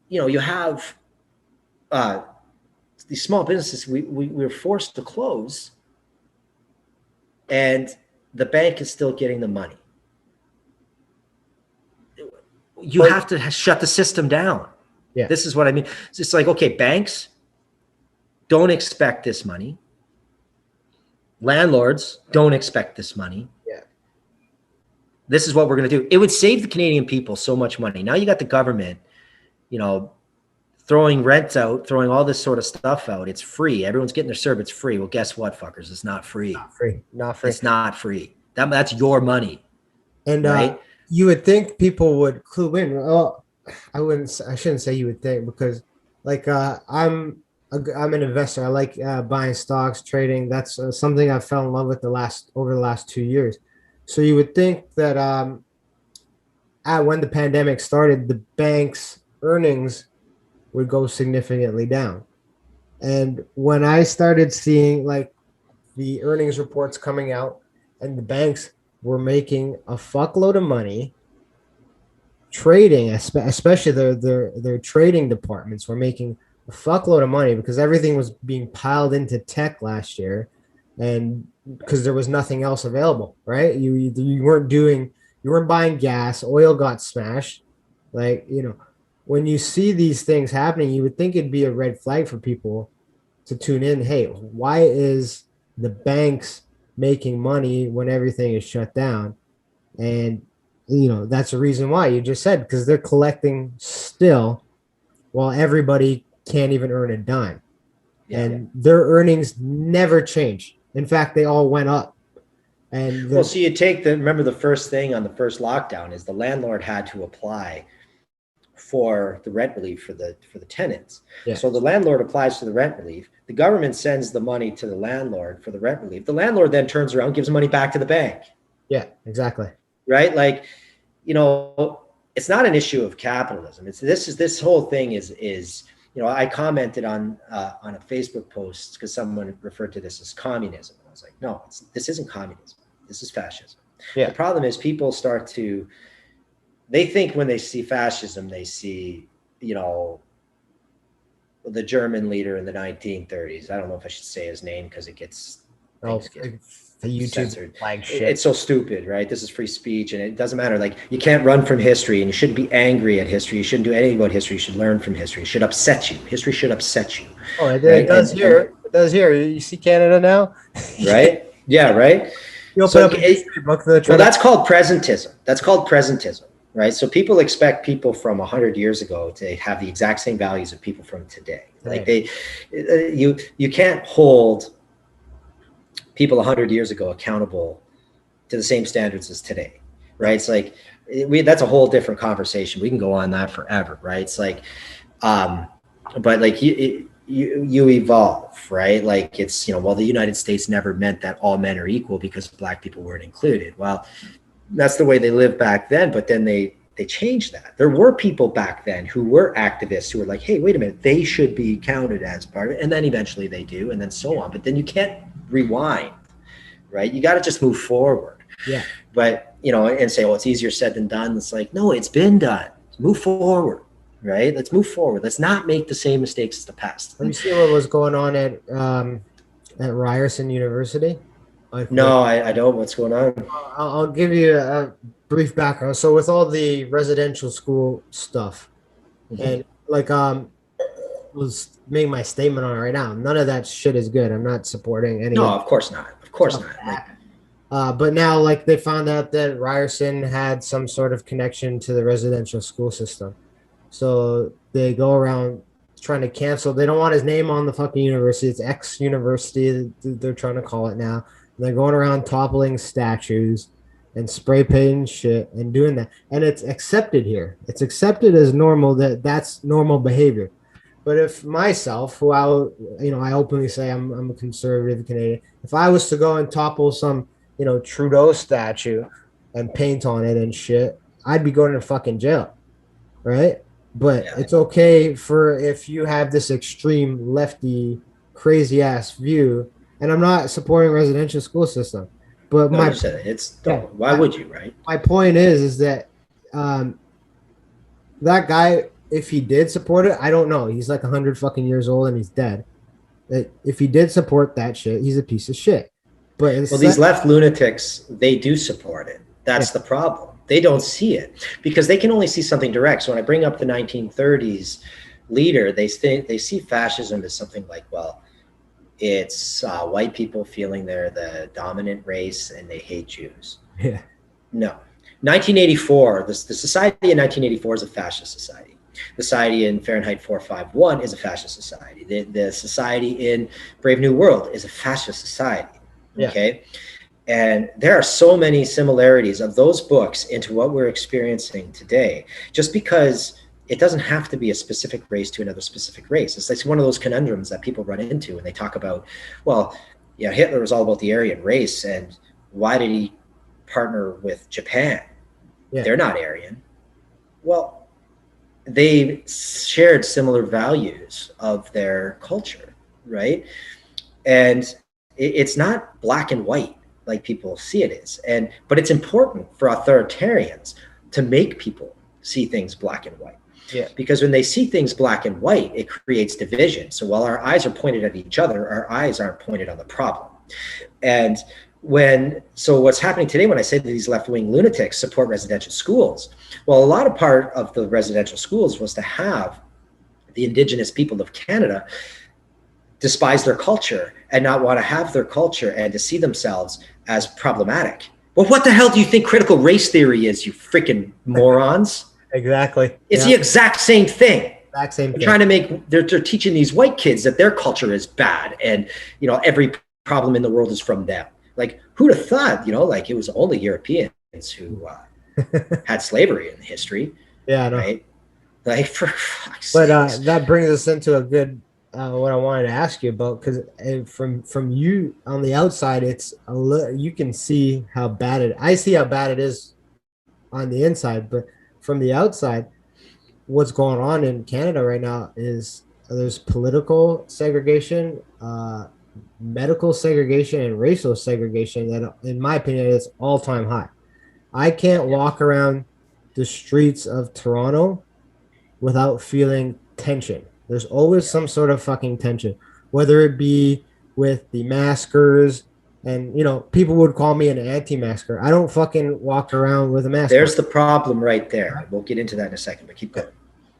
you have these small businesses, we were forced to close, and the bank is still getting the money. You have to shut the system down. Yeah. This is what I mean. It's like, okay, banks don't expect this money. Landlords don't expect this money. Yeah. This is what we're going to do. It would save the Canadian people so much money. Now you got the government, throwing rent out, throwing all this sort of stuff out. It's free. Everyone's getting their service. It's free. Well, guess what, fuckers? It's not free. Not free. Not free. It's not free. That's your money. And right? You would think people would clue in. Well, I shouldn't say you would think, because like I'm an investor. I like buying stocks, trading. That's something I fell in love with over the last 2 years. So you would think that when the pandemic started, the banks earnings would go significantly down. And when I started seeing like the earnings reports coming out and the banks were making a fuckload of money trading, especially their trading departments were making a fuckload of money because everything was being piled into tech last year, and because there was nothing else available, right? You weren't doing you weren't buying gas, oil got smashed, like when you see these things happening, you would think it'd be a red flag for people to tune in. Hey, why is the banks making money when everything is shut down? And that's the reason why you just said, because they're collecting still while everybody can't even earn a dime. Yeah. And their earnings never change. In fact, they all went up. And Well, so you take remember the first thing on the first lockdown is the landlord had to apply for the rent relief for the tenants. yeah, So the landlord applies for the rent relief. The government sends the money to the landlord for the rent relief. The landlord then turns around, gives the money back to the bank. yeah, exactly. Right? Like, it's not an issue of capitalism. This whole thing is I commented on a Facebook post because someone referred to this as communism. I was like, no, this isn't communism. This is fascism. Yeah. The problem is people they think when they see fascism, they see, the German leader in the 1930s. I don't know if I should say his name because things get the YouTube censored. flag shit. It's so stupid, right? This is free speech, and it doesn't matter. Like, you can't run from history, and you shouldn't be angry at history. You shouldn't do anything about history. You should learn from history. It should upset you. History should upset you. Oh, it right? does here. It does here. You see Canada now, right? Yeah, right. You open up a history book. That's called presentism. That's called presentism, right? So people expect people from 100 years ago to have the exact same values of people from today. Like you can't hold people 100 years ago accountable to the same standards as today, right? It's like that's a whole different conversation. We can go on that forever, right? It's like, but like you evolve, right? Like it's, well, the United States never meant that all men are equal because Black people weren't included. Well, that's the way they lived back then, but then they changed that. There were people back then who were activists who were like, hey, wait a minute, they should be counted as part of it. And then eventually they do, and then so on. But then you can't rewind, right? You got to just move forward. Yeah. But, and say, well, it's easier said than done. It's like, no, it's been done. Move forward, right? Let's move forward. Let's not make the same mistakes as the past. Have you seen what was going on at Ryerson University? No, I don't. What's going on? I'll give you a brief background. So with all the residential school stuff, and like was making my statement on it right now. None of that shit is good. I'm not supporting any. No, of course not. Of course not. But now, like, they found out that Ryerson had some sort of connection to the residential school system, so they go around trying to cancel. They don't want his name on the fucking university. It's X University. They're trying to call it now. And they're going around toppling statues and spray painting shit and doing that. And it's accepted here. It's accepted as normal. That's normal behavior. But if myself, who I openly say I'm a conservative Canadian, if I was to go and topple some, Trudeau statue and paint on it and shit, I'd be going to fucking jail, right? But it's okay if you have this extreme lefty, crazy ass view. And I'm not supporting residential school system, but why would you, right? My point is that that guy, if he did support it, I don't know. He's like 100 fucking years old and he's dead. If he did support that shit, he's a piece of shit. But these left lunatics, they do support it. That's the problem. They don't see it because they can only see something direct. So when I bring up the 1930s leader, they see fascism as something like, well, it's white people feeling they're the dominant race and they hate Jews. Yeah. No. 1984, the society in 1984 is a fascist society. The society in Fahrenheit 451 is a fascist society. The society in Brave New World is a fascist society. Okay. And there are so many similarities of those books into what we're experiencing today, just because it doesn't have to be a specific race to another specific race. It's like one of those conundrums that people run into when they talk about, well, Hitler was all about the Aryan race, and why did he partner with Japan? They're not Aryan. Well, they shared similar values of their culture, right? And it's not black and white like people see it is. But it's important for authoritarians to make people see things black and white. Yeah. Because when they see things black and white, it creates division. So while our eyes are pointed at each other, our eyes aren't pointed on the problem. And so what's happening today when I say that these left-wing lunatics support residential schools, well, a lot of part of the residential schools was to have the Indigenous people of Canada despise their culture and not want to have their culture and to see themselves as problematic. Well, what the hell do you think critical race theory is, you freaking morons? Exactly. It's the exact same thing. Exact same thing. Trying to make, they're teaching these white kids that their culture is bad and, you know, every problem in the world is from them. Like, who'd have thought, you know, like it was only Europeans who had slavery in history. Yeah, I know. Right? Like, for fuck's But sakes. that brings us into a good what I wanted to ask you about, because from you on the outside, it's you can see how bad it. I see how bad it is on the inside, but from the outside, what's going on in Canada right now is there's political segregation, medical segregation, and racial segregation that, in my opinion, is all-time high. I can't walk around the streets of Toronto without feeling tension. There's always some sort of fucking tension, whether it be with the maskers, and you know, people would call me an anti-masker. I don't fucking walk around with a mask. There's the problem right there. We'll get into that in a second, but keep going.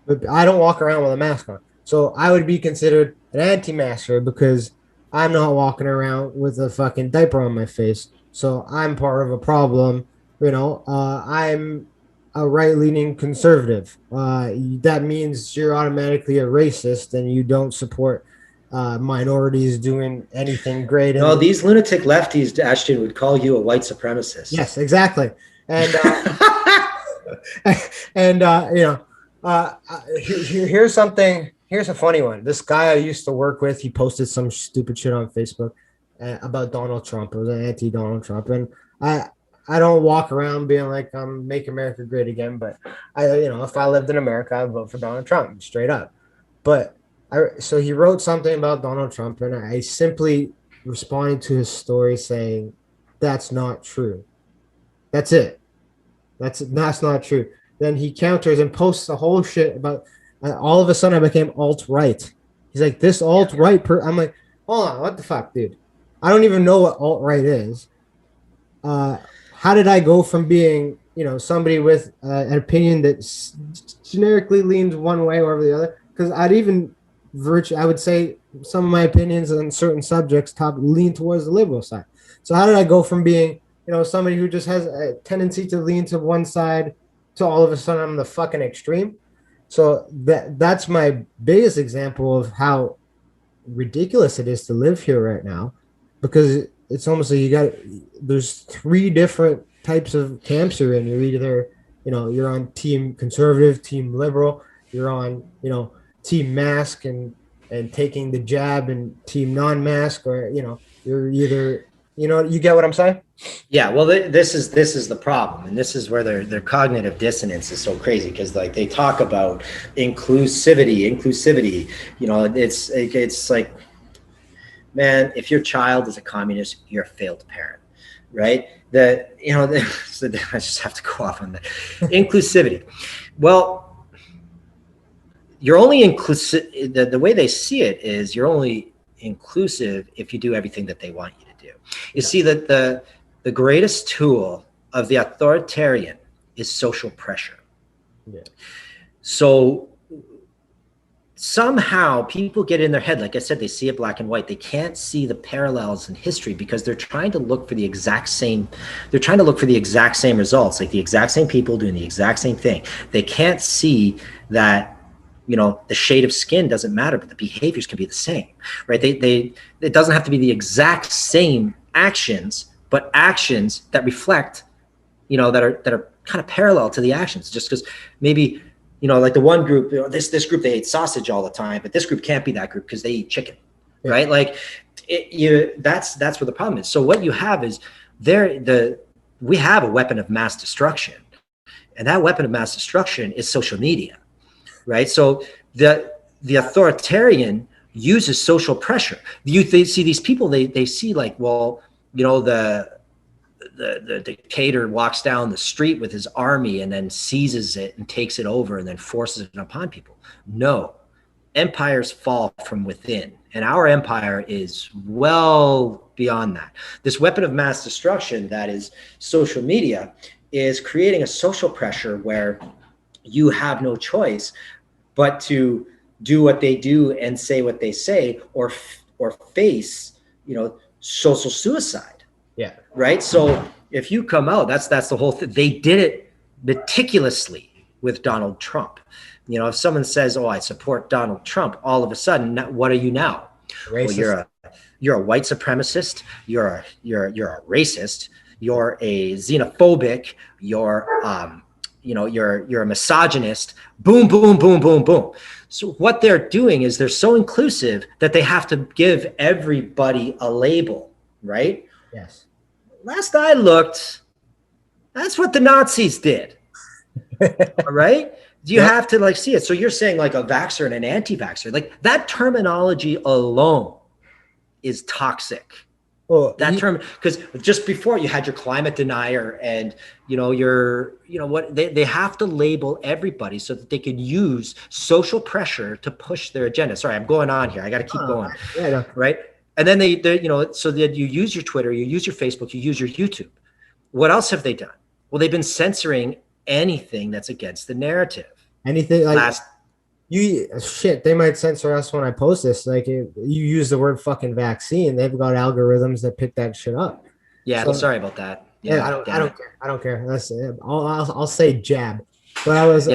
But I don't walk around with a mask on. So I would be considered an anti-masker because I'm not walking around with a fucking diaper on my face. So I'm part of a problem. You know, I'm a right-leaning conservative. That means you're automatically a racist and you don't support minorities doing anything great. No, these lunatic lefties, Ashton, would call you a white supremacist. Yes, exactly. And and you know, here's something. Here's a funny one. This guy I used to work with, he posted some stupid shit on Facebook about Donald Trump. It was an anti-Donald Trump, and I don't walk around being like I'm make America great again. But if I lived in America, I'd vote for Donald Trump straight up. But so he wrote something about Donald Trump, and I simply responded to his story saying, "That's not true. That's it. That's not true." Then he counters and posts the whole shit about. All of a sudden, I became alt-right. He's like, this alt-right. I'm like, hold on, what the fuck, dude? I don't even know what alt-right is. How did I go from being, somebody with an opinion that generically leans one way or the other? Because I would say some of my opinions on certain subjects lean towards the liberal side. So how did I go from being, somebody who just has a tendency to lean to one side to all of a sudden I'm the fucking extreme? So that's my biggest example of how ridiculous it is to live here right now, because it's almost like there's three different types of camps you're in. You're either, you're on team conservative, team liberal, you're on, team mask and taking the jab, and team non-mask, or, you're either, you get what I'm saying? Yeah, well, this is the problem, and this is where their cognitive dissonance is so crazy, because like they talk about inclusivity. It's like, man, if your child is a communist, you're a failed parent, right? So I just have to go off on that. Inclusivity. Well, you're only inclusive. The way they see it is you're only inclusive if you do everything that they want you to do. You see that the greatest tool of the authoritarian is social pressure. Yeah. So somehow people get in their head, like I said, they see it black and white. They can't see the parallels in history because they're trying to look for the exact same results, like the exact same people doing the exact same thing. They can't see that, the shade of skin doesn't matter, but the behaviors can be the same, right? It doesn't have to be the exact same actions, but actions that reflect, that are kind of parallel to the actions. Just because maybe, like the one group, this group, they eat sausage all the time, but this group can't be that group because they eat chicken, yeah. Right? Like that's where the problem is. So what you have is we have a weapon of mass destruction, and that weapon of mass destruction is social media, right? So the authoritarian uses social pressure. They see these people, they see like, well, you know, the dictator walks down the street with his army and then seizes it and takes it over and then forces it upon people. No, empires fall from within, and our empire is well beyond that. This weapon of mass destruction that is social media is creating a social pressure where you have no choice but to do what they do and say what they say, or face, you know, social suicide. Yeah. Right. So if you come out, that's the whole thing. They did it meticulously with Donald Trump. You know, if someone says, "Oh, I support Donald Trump," all of a sudden, what are you now? Racist. Well, you're a white supremacist. You're a racist. You're a xenophobic. You're you're a misogynist. Boom, boom, boom, boom, boom. So what they're doing is they're so inclusive that they have to give everybody a label, right? Yes. Last I looked, that's what the Nazis did. All right. You have to like see it. So you're saying like a vaxxer and an anti-vaxxer, like that terminology alone is toxic. Well, that term, because just before you had your climate denier and, you know, what they have to label everybody so that they can use social pressure to push their agenda. Sorry, I'm going on here. I got to keep going. Yeah, right. And then they, you know, so that you use your Twitter, you use your Facebook, you use your YouTube. What else have they done? Well, they've been censoring anything that's against the narrative. Anything like they might censor us when I post this. Like you use the word fucking vaccine, they've got algorithms that pick that shit up. Yeah, so, sorry about that. Yeah, I don't care. I don't care. That's I'll say jab. But I was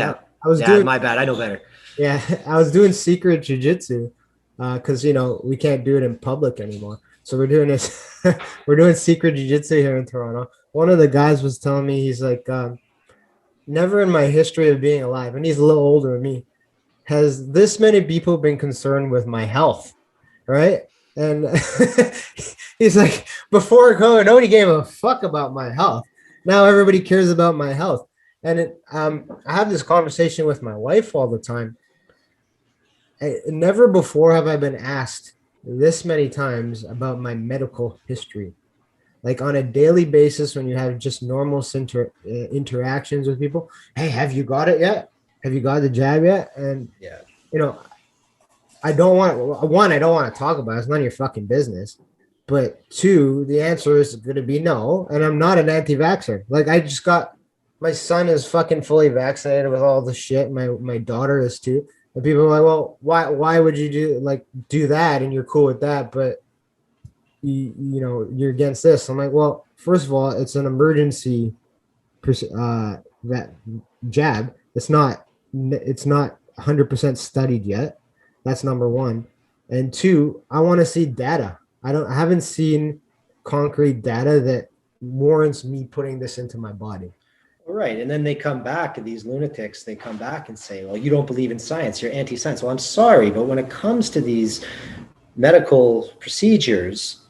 doing my bad. I know better. Yeah, I was doing secret jiu-jitsu because you know we can't do it in public anymore. So we're doing this. We're doing secret jiu-jitsu here in Toronto. One of the guys was telling me, he's like, never in my history of being alive, and he's a little older than me, has this many people been concerned with my health, right? And he's like, before COVID, nobody gave a fuck about my health. Now everybody cares about my health. And I have this conversation with my wife all the time. Never before have I been asked this many times about my medical history. Like on a daily basis, when you have just normal interactions with people, hey, have you got it yet? Have you got the jab yet? And you know, I don't want to talk about it. It's none of your fucking business. But two, the answer is going to be no. And I'm not an anti-vaxxer. Like I just got, my son is fucking fully vaccinated with all the shit. My daughter is too. And people are like, well, why would you do that? And you're cool with that, but you know, you're against this. I'm like, well, first of all, it's an emergency that jab. It's not 100% studied yet. That's number one. And two, I want to see data. I haven't seen concrete data that warrants me putting this into my body. Right. And then they come back, these lunatics, they come back and say, well, you don't believe in science. You're anti-science. Well, I'm sorry, but when it comes to these medical procedures,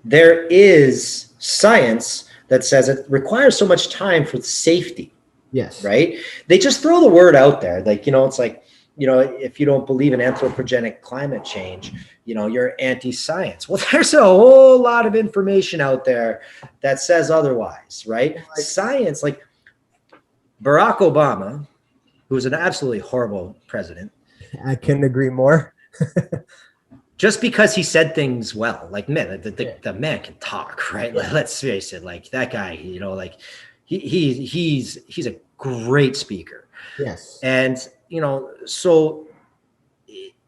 there is science that says it requires so much time for safety. Yes. Right. They just throw the word out there. Like, you know, it's like, you know, if you don't believe in anthropogenic climate change, you know, you're anti-science. Well, there's a whole lot of information out there that says otherwise, right? Science, like Barack Obama, who's an absolutely horrible president. I couldn't agree more. Just because he said things well, like, man, the man can talk, right? Yeah. Let's face it, like that guy, you know, like he's a great speaker. Yes. And, you know, so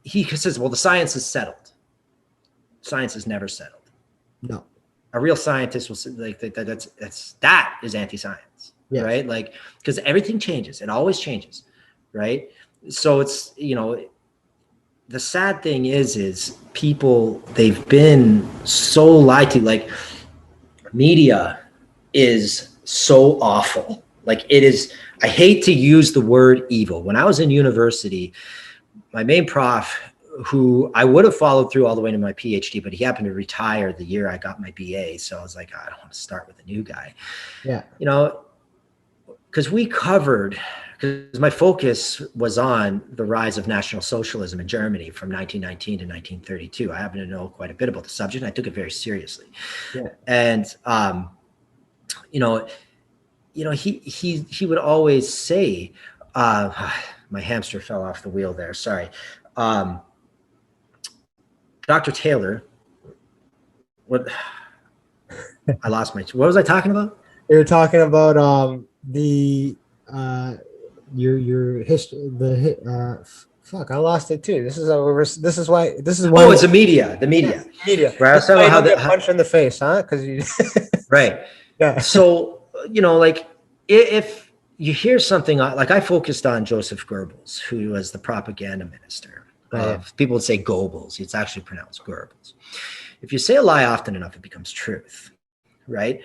he says, well, the science is settled. Science is never settled. No. A real scientist will say like that is anti-science, yes. Right? Like, because everything changes. It always changes, right? So it's, you know, the sad thing is people, they've been so lied to. Like, media is so awful. Like, it is, I hate to use the word evil. When I was in university, my main prof, who I would have followed through all the way to my PhD, but he happened to retire the year I got my BA. So I was like, I don't want to start with a new guy. Yeah. You know, because we covered, because my focus was on the rise of National Socialism in Germany from 1919 to 1932. I happen to know quite a bit about the subject. And I took it very seriously. Yeah. And, you know, he would always say, my hamster fell off the wheel there. Sorry. Dr. Taylor, what was I talking about? You're talking about your history, fuck, I lost it too. This is why Oh, it's the media. Media. Right. I was talking about how get punched in the face, huh? Because you right. Yeah. So, like if you hear something like, I focused on Joseph Goebbels, who was the propaganda minister of, people would say Goebbels. It's actually pronounced Goebbels. If you say a lie often enough, it becomes truth, right?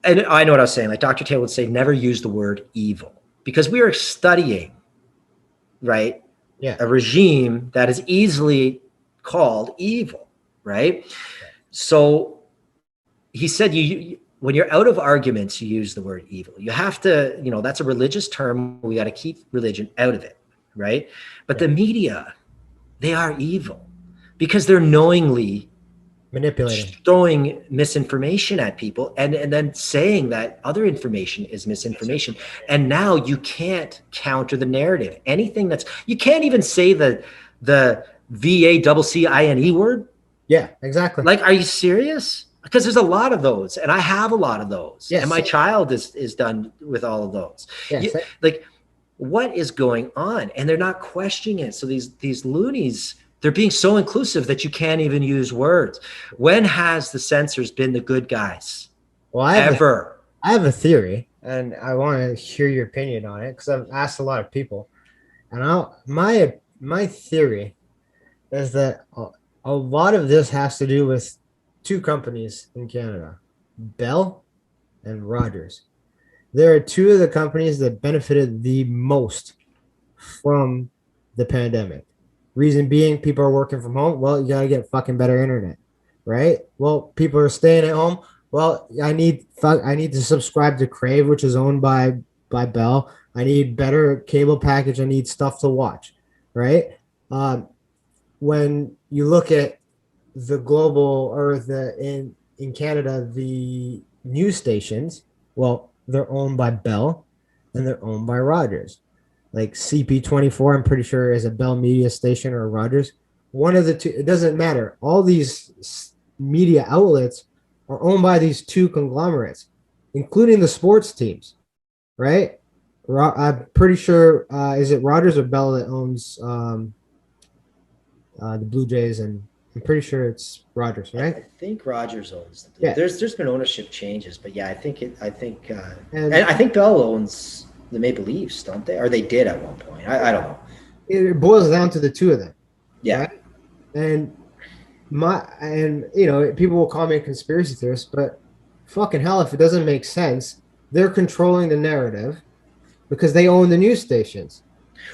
And I know what I was saying. Like Dr. Taylor would say, never use the word evil, because we are studying, right? Yeah. A regime that is easily called evil, right? So he said, when you're out of arguments, you use the word evil. You have to, that's a religious term. We got to keep religion out of it, right? But the media, they are evil because they're knowingly manipulating, throwing misinformation at people and then saying that other information is misinformation. And now you can't counter the narrative. Anything you can't even say the VACCINE word. Yeah, exactly. Like, are you serious? Because there's a lot of those, and I have a lot of those. Yes. And my child is done with all of those. Yes. Like, what is going on? And they're not questioning it. So these loonies, they're being so inclusive that you can't even use words. When has the censors been the good guys? Well, I have a theory, and I want to hear your opinion on it because I've asked a lot of people. And my theory is that a lot of this has to do with two companies in Canada, Bell and Rogers. There are two of the companies that benefited the most from the pandemic. Reason being, people are working from home. Well, you gotta get fucking better internet, right? Well, people are staying at home. Well, I need to subscribe to Crave, which is owned by Bell. I need better cable package. I need stuff to watch, right? When you look at the global or in Canada, the news stations, well, they're owned by Bell and they're owned by Rogers. Like CP24, I'm pretty sure is a Bell media station or Rogers. One of the two, it doesn't matter. All these media outlets are owned by these two conglomerates, including the sports teams, right? I'm pretty sure, is it Rogers or Bell that owns the Blue Jays? And I'm pretty sure it's Rogers, right? I think Rogers owns them. Yeah. There's been ownership changes, but yeah, I think and I think Bell owns the Maple Leafs, don't they? Or they did at one point. I don't know. It boils down to the two of them. Yeah. Right? And people will call me a conspiracy theorist, but fucking hell, if it doesn't make sense, they're controlling the narrative because they own the news stations.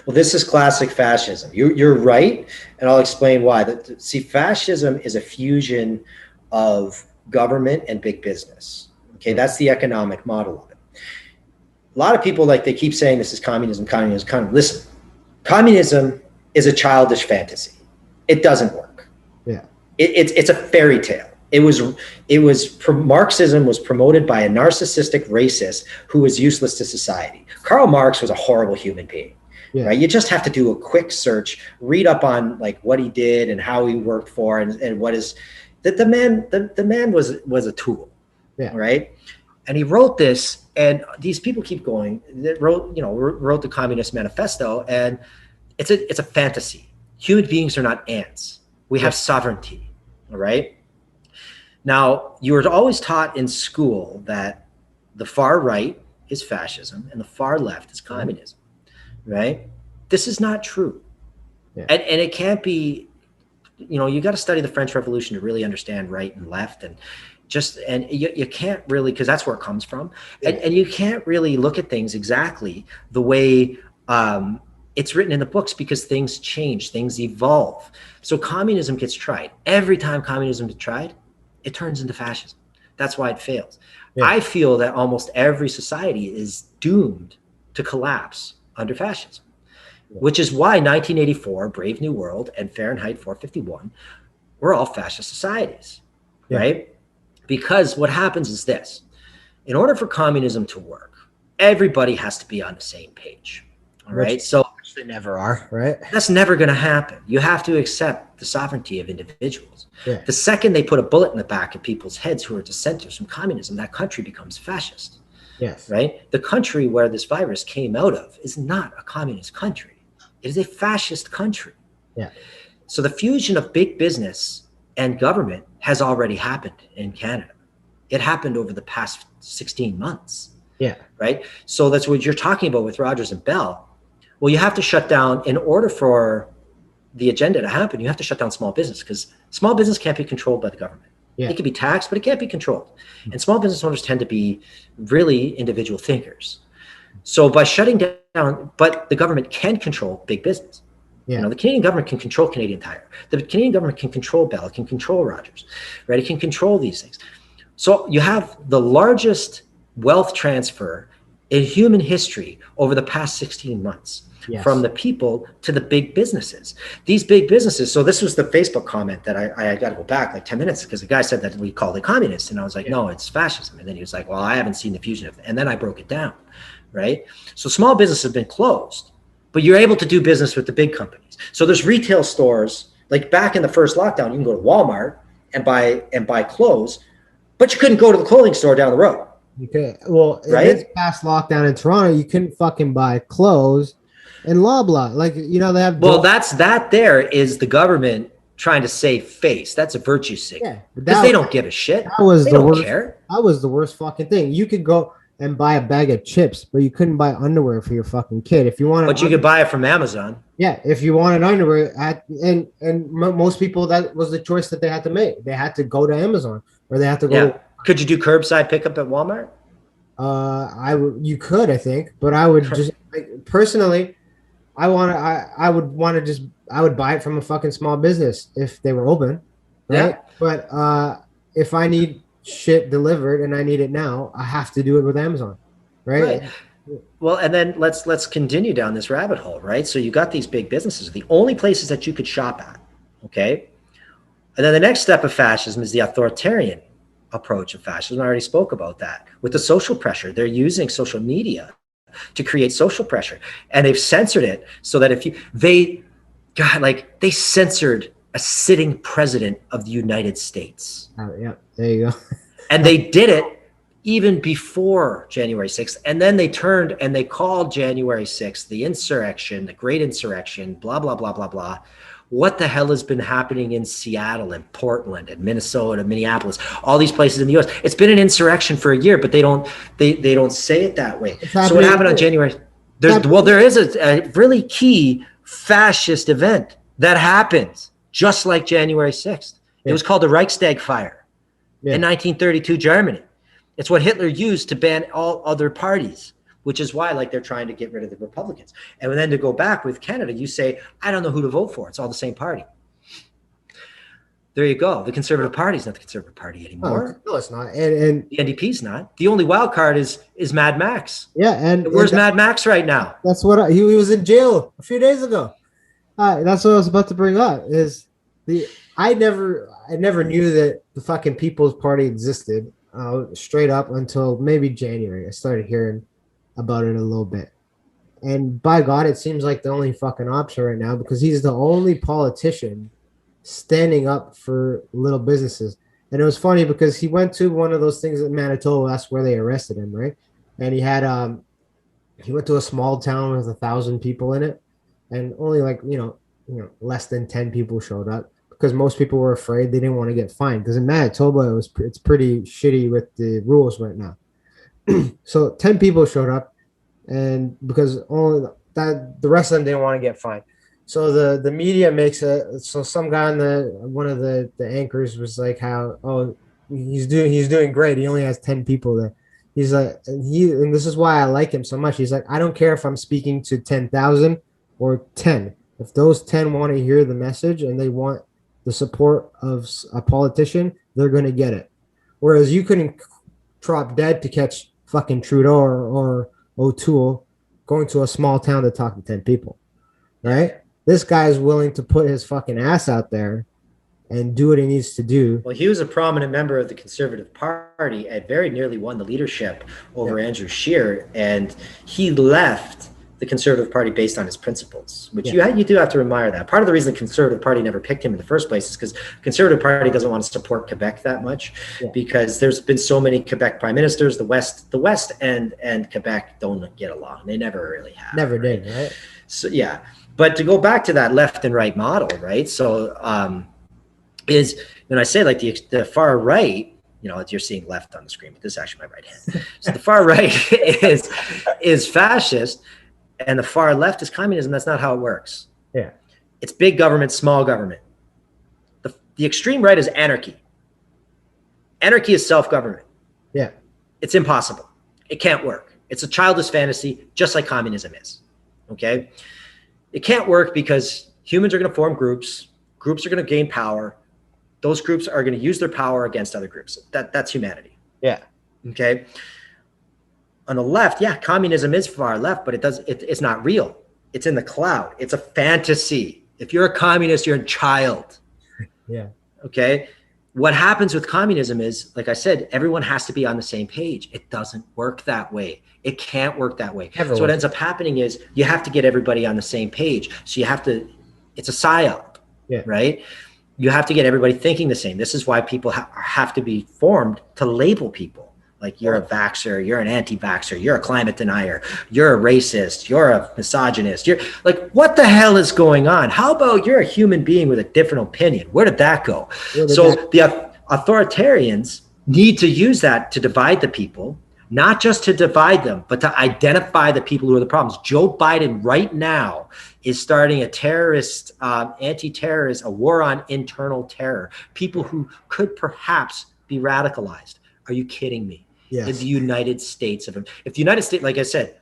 Well, this is classic fascism. You're right, and I'll explain why. See, fascism is a fusion of government and big business. Okay, that's the economic model of it. A lot of people, they keep saying this is communism. Listen, communism is a childish fantasy. It doesn't work. Yeah, it's a fairy tale. Marxism was promoted by a narcissistic racist who was useless to society. Karl Marx was a horrible human being. Yeah. Right. You just have to do a quick search, read up on what he did and how he worked for and what is that the man was a tool. Yeah. Right. And he wrote this, and these people keep going. They wrote the Communist Manifesto, and it's a fantasy. Human beings are not ants. We have sovereignty. All right. Now, you were always taught in school that the far right is fascism and the far left is communism. Right? This is not true. Yeah. And it can't be, you got to study the French Revolution to really understand right and left and you can't really, because that's where it comes from. Yeah. And you can't really look at things exactly the way it's written in the books because things change, things evolve. So communism gets tried. Every time communism is tried, it turns into fascism. That's why it fails. Yeah. I feel that almost every society is doomed to collapse under fascism, which is why 1984, Brave New World, and Fahrenheit 451 were all fascist societies, right? Because what happens is this. In order for communism to work, everybody has to be on the same page. All right. So they never are, right? That's never going to happen. You have to accept the sovereignty of individuals. Yeah. The second they put a bullet in the back of people's heads who are dissenters from communism, that country becomes fascist. Yes. Right? The country where this virus came out of is not a communist country. It is a fascist country. Yeah. So the fusion of big business and government has already happened in Canada. It happened over the past 16 months. Yeah. Right? So that's what you're talking about with Rogers and Bell. Well, you have to shut down, in order for the agenda to happen, you have to shut down small business, because small business can't be controlled by the government. Yeah. It can be taxed, but it can't be controlled. And small business owners tend to be really individual thinkers. So by shutting down, but the government can control big business. Yeah. You know, the Canadian government can control Canadian Tire. The Canadian government can control Bell. It can control Rogers, right? It can control these things. So you have the largest wealth transfer in human history over the past 16 months. Yes. From the people to the big businesses. These big businesses. So this was the Facebook comment that I got to go back like 10 minutes, because the guy said that we called it communist. And I was like, no, it's fascism. And then he was like, well, I haven't seen the fusion of it. And then I broke it down, right? So small business has been closed, but you're able to do business with the big companies. So there's retail stores, like back in the first lockdown, you can go to Walmart and buy clothes, but you couldn't go to the clothing store down the road. You could. Well, right? In this past lockdown in Toronto, you couldn't fucking buy clothes. And Loblaw, like, you know, they have. Well, there is the government trying to save face. That's a virtue signal. Yeah, because they don't give a shit. That was the worst. That was the worst fucking thing. You could go and buy a bag of chips, but you couldn't buy underwear for your fucking kid if you wanted. But you could buy it from Amazon. Yeah, if you wanted underwear, and most people, that was the choice that they had to make. They had to go to Amazon, or they had to go. Yeah. Could you do curbside pickup at Walmart? You could, I think, but I would just personally. I would buy it from a fucking small business if they were open, right? Yeah. But if I need shit delivered and I need it now, I have to do it with Amazon, right? Well, and then let's continue down this rabbit hole, right? So you got these big businesses, the only places that you could shop at, okay? And then the next step of fascism is the authoritarian approach of fascism. I already spoke about that. With the social pressure, they're using social media to create social pressure, and they've censored it so that they censored a sitting president of the United States. Oh, yeah, there you go. And they did it even before January 6th. And then they turned and they called January 6th the insurrection, the great insurrection, blah, blah, blah, blah, blah. What the hell has been happening in Seattle and Portland and Minnesota, Minneapolis, all these places in the US? It's been an insurrection for a year, but they don't say it that way. So what happened on January? There is a really key fascist event that happened just like January 6th. Yeah. It was called the Reichstag fire in 1932 Germany. It's what Hitler used to ban all other parties, which is why, like, they're trying to get rid of the Republicans. And then to go back with Canada, you say, I don't know who to vote for. It's all the same party. There you go. The Conservative Party is not the Conservative Party anymore. No, it's not. And the NDP's not. The only wild card is Mad Max. Yeah, and where's Mad Max right now? That's what he was in jail a few days ago. That's what I was about to bring up. I never knew that the fucking People's Party existed straight up until maybe January. I started hearing about it a little bit, and by God, it seems like the only fucking option right now, because he's the only politician standing up for little businesses. And it was funny because he went to one of those things in Manitoba. That's where they arrested him, right? And he had he went to a small town with 1,000 people in it, and only less than 10 people showed up, because most people were afraid. They didn't want to get fined, because in Manitoba it's pretty shitty with the rules right now. So 10 people showed up, and because only that, the rest of them didn't want to get fined. So the media makes so some guy on one of the anchors was like, he's doing great. He only has 10 people there. He's like, and this is why I like him so much. He's like, I don't care if I'm speaking to 10,000 or 10. If those 10 want to hear the message and they want the support of a politician, they're going to get it. Whereas you couldn't drop dead to catch fucking Trudeau or O'Toole going to a small town to talk to 10 people, Yeah. right? This guy is willing to put his fucking ass out there and do what he needs to do. Well, he was a prominent member of the Conservative Party and very nearly won the leadership Yeah. over Andrew Scheer. And he left the Conservative Party based on his principles, which you do have to admire that. Part of the reason the Conservative Party never picked him in the first place is because the Conservative Party doesn't want to support Quebec that much because there's been so many Quebec prime ministers. The West and Quebec don't get along. They never really have. Never did, right? So, yeah. But to go back to that left and right model, right? So, is when I say like the far right, you're seeing left on the screen, but this is actually my right hand. So the far right is fascist, and the far left is communism. That's not how it works. Yeah, it's big government, small government. The extreme right is anarchy. Anarchy is self-government. Yeah, it's impossible. It can't work. It's a childish fantasy, just like communism is. Okay, it can't work because humans are going to form groups. Groups are going to gain power. Those groups are going to use their power against other groups. That's humanity. Yeah. Okay. On the left, communism is far left, but it's not real. It's in the cloud. It's a fantasy. If you're a communist, you're a child. Yeah. Okay. What happens with communism is, like I said, everyone has to be on the same page. It doesn't work that way. It can't work that way. So what ends up happening is you have to get everybody on the same page. So it's a psyop, right? You have to get everybody thinking the same. This is why people have to be formed to label people. Like you're a vaxxer, you're an anti-vaxxer, you're a climate denier, you're a racist, you're a misogynist. You're like, what the hell is going on? How about you're a human being with a different opinion? Where did that go? The authoritarians need to use that to divide the people, not just to divide them, but to identify the people who are the problems. Joe Biden right now is starting a terrorist, anti-terrorist, a war on internal terror. People who could perhaps be radicalized. Are you kidding me? Yes. In the United States if the United States, like I said,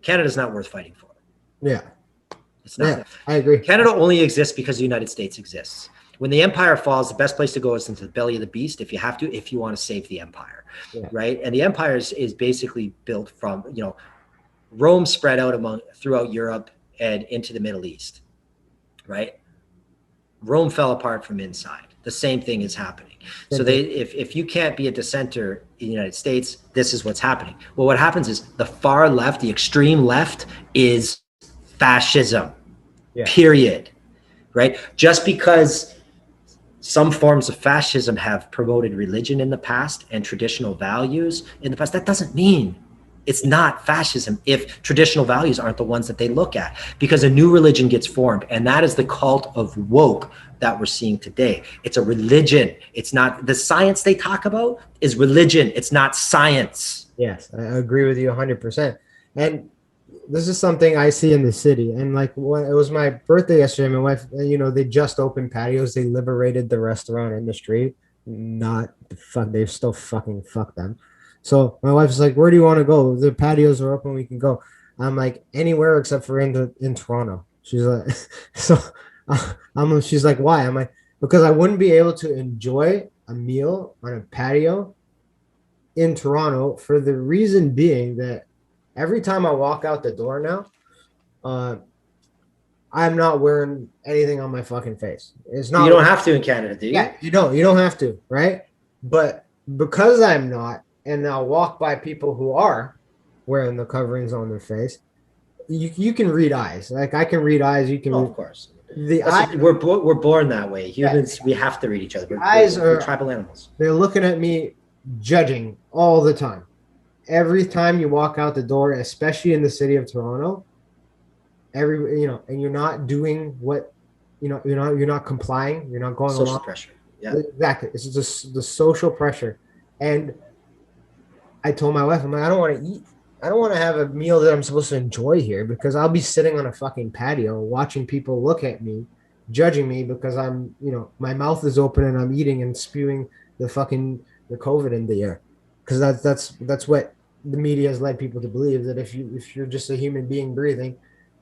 Canada's not worth fighting for. Yeah. It's not. Yeah, I agree. Canada only exists because the United States exists. When the empire falls, the best place to go is into the belly of the beast if you want to save the empire, right? And the empire is basically built from, Rome spread out throughout Europe and into the Middle East, right? Rome fell apart from inside. The same thing is happening. So if you can't be a dissenter in the United States, this is what's happening. Well, what happens is the far left, the extreme left, is fascism, period, right? Just because some forms of fascism have promoted religion in the past and traditional values in the past, that doesn't mean it's not fascism if traditional values aren't the ones that they look at, because a new religion gets formed, and that is the cult of woke that we're seeing today. It's a religion. It's not the science they talk about is religion. It's not science. Yes, I agree with you 100%. And this is something I see in the city. And like when it was my birthday yesterday, my wife, they just opened patios. They liberated the restaurant industry. They've still fucking fucked them. So my wife's like, where do you want to go? The patios are open. We can go. I'm like, anywhere except for in Toronto. She's like, she's like, why? I'm like, because I wouldn't be able to enjoy a meal on a patio in Toronto for the reason being that every time I walk out the door now, I'm not wearing anything on my fucking face. It's not. You don't have to in Canada, do you? Yeah, you don't. You don't have to, right? But because I'm not, and I'll walk by people who are wearing the coverings on their face, you can read eyes. Like I can read eyes. You can. Of course. We're born that way. Humans, we have to read each other. We're tribal animals. They're looking at me, judging all the time. Every time you walk out the door, especially in the city of Toronto, and you're not doing what, you're not complying. You're not going social along. Pressure. Yeah, exactly. It's just the social pressure. And I told my wife, I'm like, I don't want to eat. I don't want to have a meal that I'm supposed to enjoy here because I'll be sitting on a fucking patio watching people look at me, judging me because I'm, my mouth is open and I'm eating and spewing the COVID in the air. Because that's what the media has led people to believe, that if you're just a human being breathing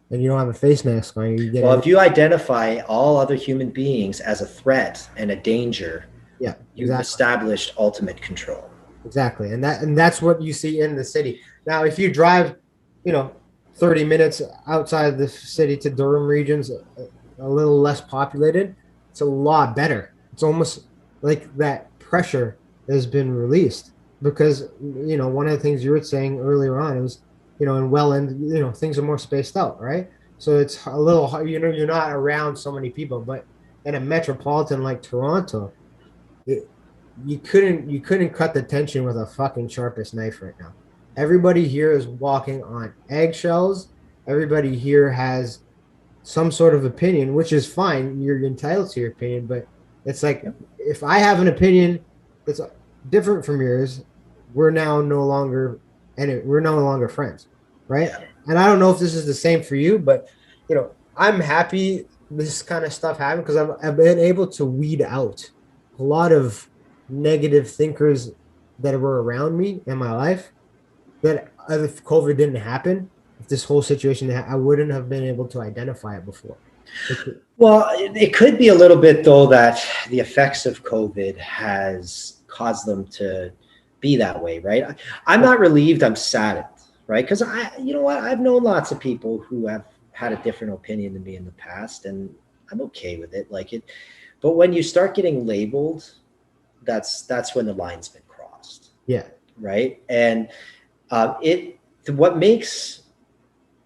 and you don't have a face mask on, you get. Well, if you identify all other human beings as a threat and a danger, you've established ultimate control. Exactly, and that's what you see in the city. Now, if you drive you know, 30 minutes outside the city to Durham regions, a little less populated, it's a lot better. It's almost like that pressure has been released because, one of the things you were saying earlier on is, in Welland, things are more spaced out, right? So it's a little, you're not around so many people, but in a metropolitan like Toronto, it, you couldn't cut the tension with a fucking sharpest knife right now. Everybody here is walking on eggshells. Everybody here has some sort of opinion, which is fine. You're entitled to your opinion, but it's like Yep. if I have an opinion that's different from yours, we're now no longer and we're no longer friends, right? Yeah. And I don't know if this is the same for you, but I'm happy this kind of stuff happened because I've been able to weed out a lot of negative thinkers that were around me in my life that if COVID didn't happen, if this whole situation, I wouldn't have been able to identify it before. Well, it could be a little bit though that the effects of COVID has caused them to be that way, right? I'm not relieved. I'm saddened, right? Because you know what? I've known lots of people who have had a different opinion than me in the past, and I'm okay with it. Like it, but when you start getting labeled, that's when the line's been crossed, Yeah, right? And it what makes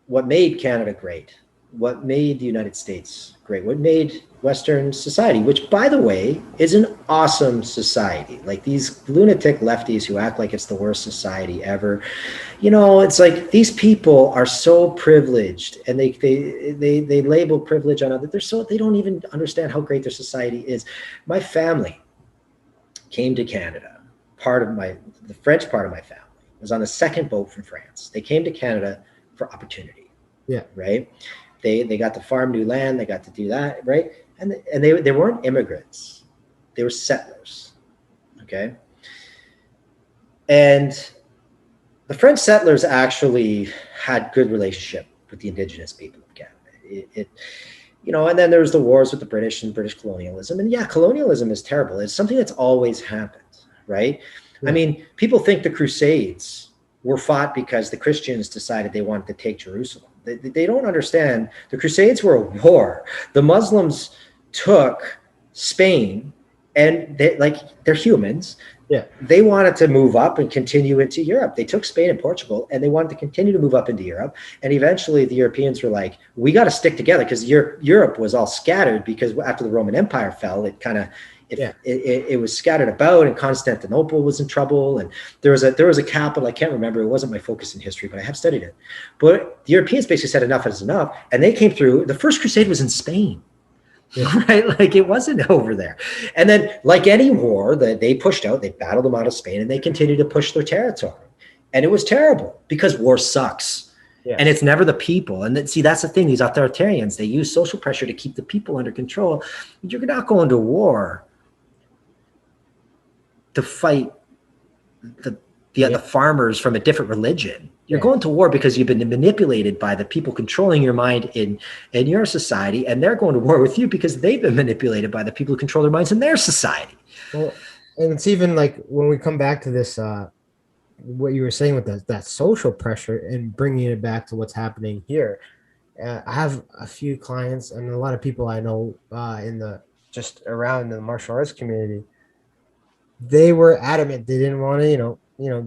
what made Canada great, what made the United States great, what made Western society, which, by the way, is an awesome society. Like these lunatic lefties who act like it's the worst society ever. It's like these people are so privileged, and they label privilege on others. They don't even understand how great their society is. My family came to Canada. The French part of my family was on the second boat from France. They came to Canada for opportunity, yeah. right? They got to farm new land, they got to do that, right? And they weren't immigrants, they were settlers, okay? And the French settlers actually had good relationship with the indigenous people of Canada. And then there was the wars with the British and British colonialism. And yeah, colonialism is terrible. It's something that's always happened, right? I Yeah. mean, people think the Crusades were fought because the Christians decided they wanted to take Jerusalem. They don't understand the Crusades were a war. The Muslims took Spain, and they're humans. Yeah. They wanted to move up and continue into Europe. They took Spain and Portugal, and they wanted to continue to move up into Europe. And eventually the Europeans were like, we got to stick together, because Europe was all scattered, because after the Roman Empire fell, it kind of Yeah. it was scattered about, and Constantinople was in trouble, and there was a capital. I can't remember. It wasn't my focus in history, but I have studied it. But the Europeans basically said enough is enough, and they came through. The first crusade was in Spain. Yeah. Right? Like it wasn't over there. And then, like any war that they pushed out, they battled them out of Spain, and they continued to push their territory. And it was terrible, because war sucks. And Yes. it's never the people. And see, that's the thing. These authoritarians, they use social pressure to keep the people under control. You're not going to war to fight the Yeah. the farmers from a different religion. You're Yeah. going to war because you've been manipulated by the people controlling your mind in your society, and they're going to war with you because they've been manipulated by the people who control their minds in their society. Well, and it's even like when we come back to this, what you were saying with that social pressure and bringing it back to what's happening here. I have a few clients and a lot of people I know in the just around the martial arts community. They were adamant they didn't want to,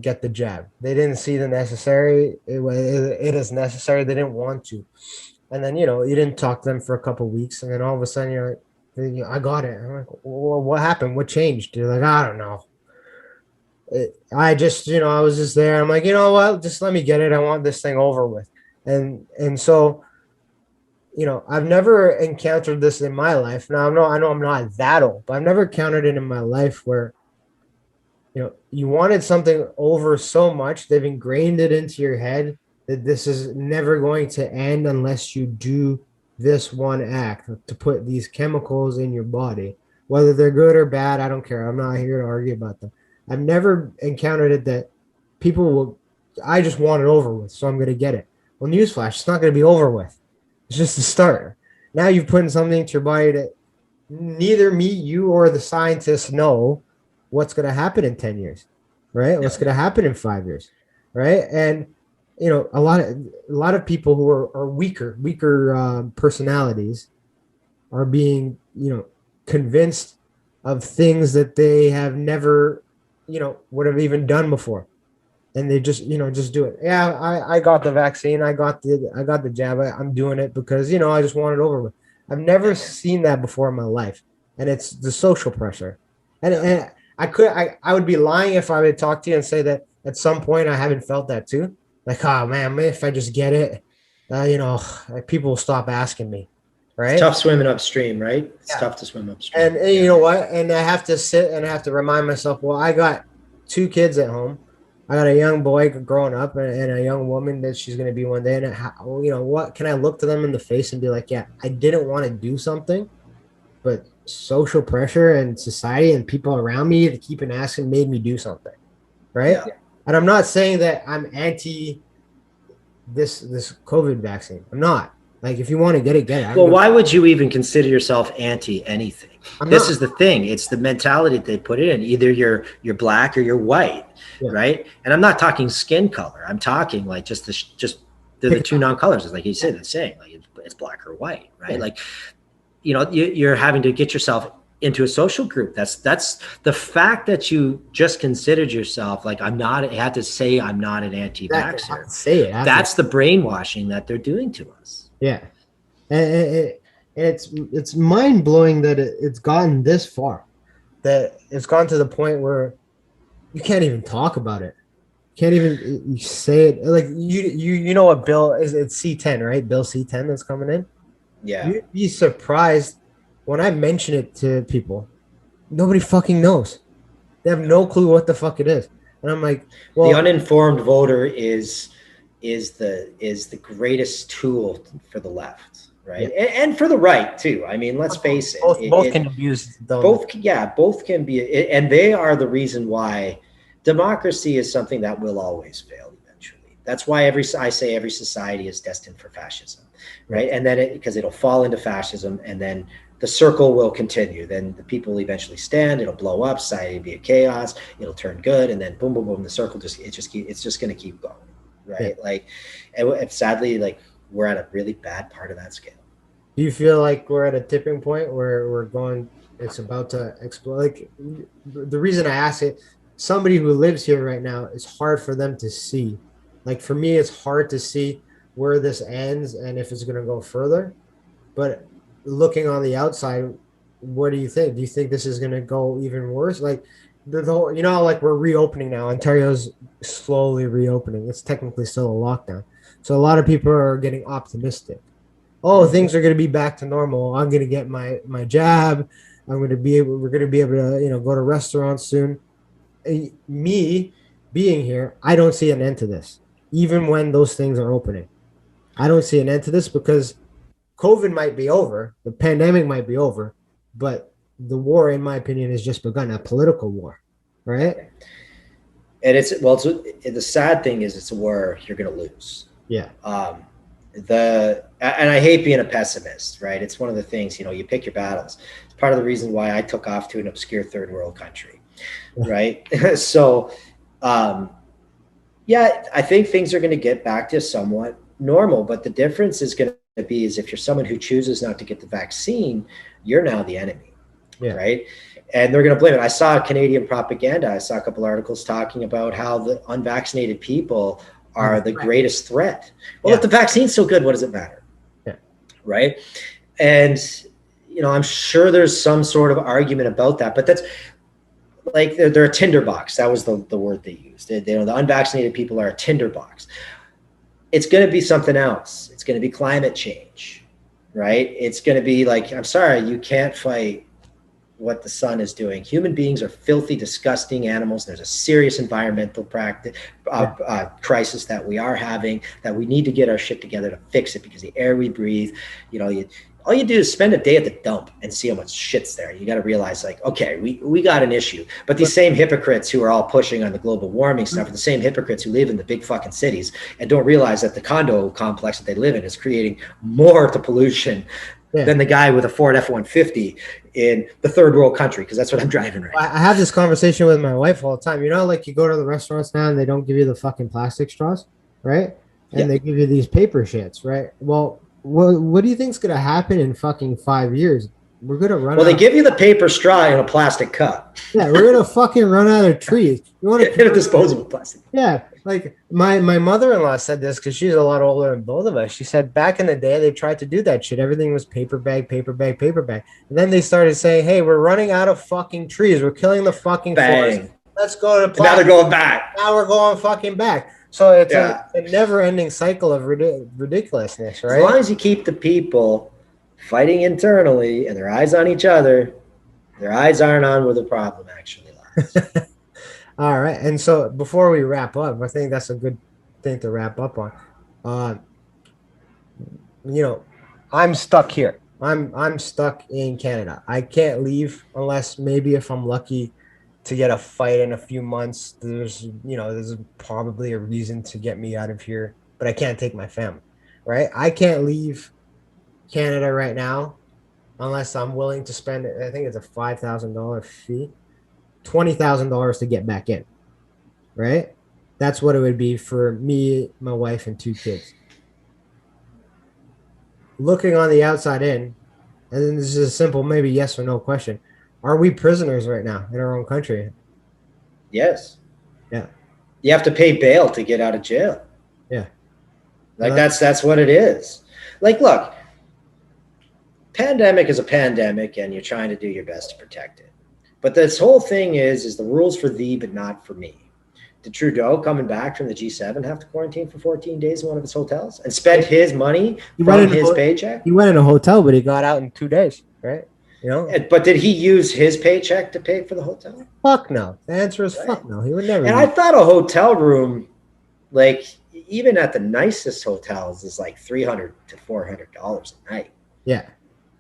get the jab. They didn't see the necessary. It is necessary. They didn't want to. And then you didn't talk to them for a couple of weeks, and then all of a sudden you're like, I got it. I'm like, well, what happened? What changed? You're like, I don't know. I just, I was just there. I'm like, you know what? Just let me get it. I want this thing over with. And so, I've never encountered this in my life. Now I know I'm not that old, but I've never encountered it in my life where, you wanted something over so much, they've ingrained it into your head that this is never going to end unless you do this one act to put these chemicals in your body, whether they're good or bad. I don't care. I'm not here to argue about them. I've never encountered it that people will, I just want it over with, so I'm going to get it. Well, newsflash, it's not going to be over with. It's just a start. Now you've put in something to your body that neither me, you, or the scientists know what's going to happen in 10 years, right? What's going to happen in 5 years, right? And a lot of people who are weaker personalities are being, convinced of things that they have never, would have even done before. And they just do it. Yeah, I got the vaccine. I got the jab. I'm doing it because, I just want it over with. I've never Yeah. seen that before in my life. And it's the social pressure. And, Yeah. and I would be lying if I would talk to you and say that at some point I haven't felt that too. Like, oh man, if I just get it, people will stop asking me. It's Right. tough swimming upstream, right? It's Yeah. tough to swim upstream. And you Yeah. know what? And I have to sit and I have to remind myself, well, I got two kids at home. I got a young boy growing up and a young woman that she's going to be one day. And, what can I look to them in the face and be like, yeah, I didn't want to do something, but social pressure and society and people around me to keep on asking made me do something. Right. Yeah. And I'm not saying that I'm anti this COVID vaccine. I'm not. Like, if you want to get it, get it. I don't Well, give. why would you even consider yourself anti anything? I'm This not. is the thing. It's the mentality that they put it in. Either you're black or you're white, Yeah. right? And I'm not talking skin color. I'm talking like just they're the Pick two non-colors. It's like you said, it's saying like it's black or white, right? yeah. Like you're having to get yourself into a social group. That's the fact that you just considered yourself like I'm not. I had to say I'm not an Exactly. I have anti-vaxxer. to say it. I have to. That's the brainwashing that they're doing to us. Yeah. And it's mind blowing that it's gotten this far, that it's gone to the point where you can't even talk about it. Can't even you say it. Like, you know what bill is? It's C10, right? Bill C10 that's coming in. Yeah. You'd be surprised when I mention it to people. Nobody fucking knows. They have no clue what the fuck it is. And I'm like, The well, uninformed voter is the greatest tool for the left, yeah, right, and for the right too. I mean, let's face it. both can abuse them. Both can be, and they are the reason why democracy is something that will always fail eventually. That's why I say every society is destined for fascism, right? And then because it'll fall into fascism, and then the circle will continue. Then the people will eventually stand. It'll blow up. Society will be a chaos. It'll turn good, and then boom, boom, boom. The circle it's just going to keep going, right? Yeah. Like, and sadly, like we're at a really bad part of that scale. Do you feel like we're at a tipping point where it's about to explode? Like, the reason I ask it, somebody who lives here right now, it's hard for them to see. Like, for me, it's hard to see where this ends and if it's going to go further. But looking on the outside, what do you think? Do you think this is going to go even worse? Like, the whole, like, we're reopening now. Ontario's slowly reopening. It's technically still a lockdown. So a lot of people are getting optimistic. Oh, things are going to be back to normal. I'm going to get my jab. We're going to be able to, go to restaurants soon. Me being here, I don't see an end to this. Even when those things are opening, I don't see an end to this because COVID might be over, the pandemic might be over, but the war, in my opinion, has just begun, a political war, right? And the sad thing is it's a war you're going to lose. Yeah. And I hate being a pessimist, right? It's one of the things, you pick your battles. It's part of the reason why I took off to an obscure third world country, right? So, yeah, I think things are going to get back to somewhat normal, but the difference is going to be is if you're someone who chooses not to get the vaccine, you're now the enemy, right? And they're going to blame it. I saw Canadian propaganda. I saw a couple articles talking about how the unvaccinated people are the greatest threat. Well, if the vaccine's so good, what does it matter? Yeah. Right. And, I'm sure there's some sort of argument about that, but that's like, they're a tinderbox. That was the word they used. The unvaccinated people are a tinderbox. It's going to be something else. It's going to be climate change, right? It's going to be like, I'm sorry, you can't fight what the sun is doing. Human beings are filthy, disgusting animals. There's a serious environmental crisis that we are having, that we need to get our shit together to fix it, because the air we breathe, all you do is spend a day at the dump and see how much shit's there. You got to realize, like, okay, we got an issue. But these same hypocrites who are all pushing on the global warming stuff are the same hypocrites who live in the big fucking cities and don't realize that the condo complex that they live in is creating more to pollution than the guy with a Ford F-150 in the third world country, because that's what I'm driving right now. I have this conversation with my wife all the time. Like, you go to the restaurants now and they don't give you the fucking plastic straws, right? and they give you these paper shits, right? Well, what do you think's gonna happen in fucking 5 years? We're gonna run Well, out they of give you the paper straw in a plastic cup. yeah, we're gonna fucking run out of trees. You want In a to disposable plastic. yeah, like my mother-in-law said this because she's a lot older than both of us. She said back in the day they tried to do that shit. Everything was paper bag, paper bag, paper bag. And then they started saying, "Hey, we're running out of fucking trees. We're killing the fucking forest. Bang. Let's go to And now they're plastic. going back. Now we're going fucking back." So it's Yeah. a never-ending cycle of ridiculousness, As long right? as you keep the people fighting internally and their eyes on each other, their eyes aren't on where the problem actually lies. All right. And so before we wrap up, I think that's a good thing to wrap up on. Uh, you know, I'm stuck here. I'm stuck in Canada. I can't leave unless maybe if I'm lucky to get a fight in a few months. There's probably a reason to get me out of here, but I can't take my family, right? I can't leave Canada right now unless I'm willing to spend. I think it's a $5,000 fee, $20,000 to get back in, right? That's what it would be for me, my wife, and 2 kids. Looking on the outside in, and then this is a simple, maybe yes or no question. Are we prisoners right now in our own country? Yes. Yeah. You have to pay bail to get out of jail. Yeah. Like that's what it is. Like, look, pandemic is a pandemic and you're trying to do your best to protect it. But this whole thing is the rules for thee, but not for me. Did Trudeau coming back from the G7 have to quarantine for 14 days in one of his hotels and spend his money from his paycheck? He went in a hotel, but he got out in 2 days, right? You know? But did he use his paycheck to pay for the hotel? Fuck no. The answer is fuck no. He would never. And I thought a hotel room, like even at the nicest hotels, is like $300 to $400 a night. Yeah.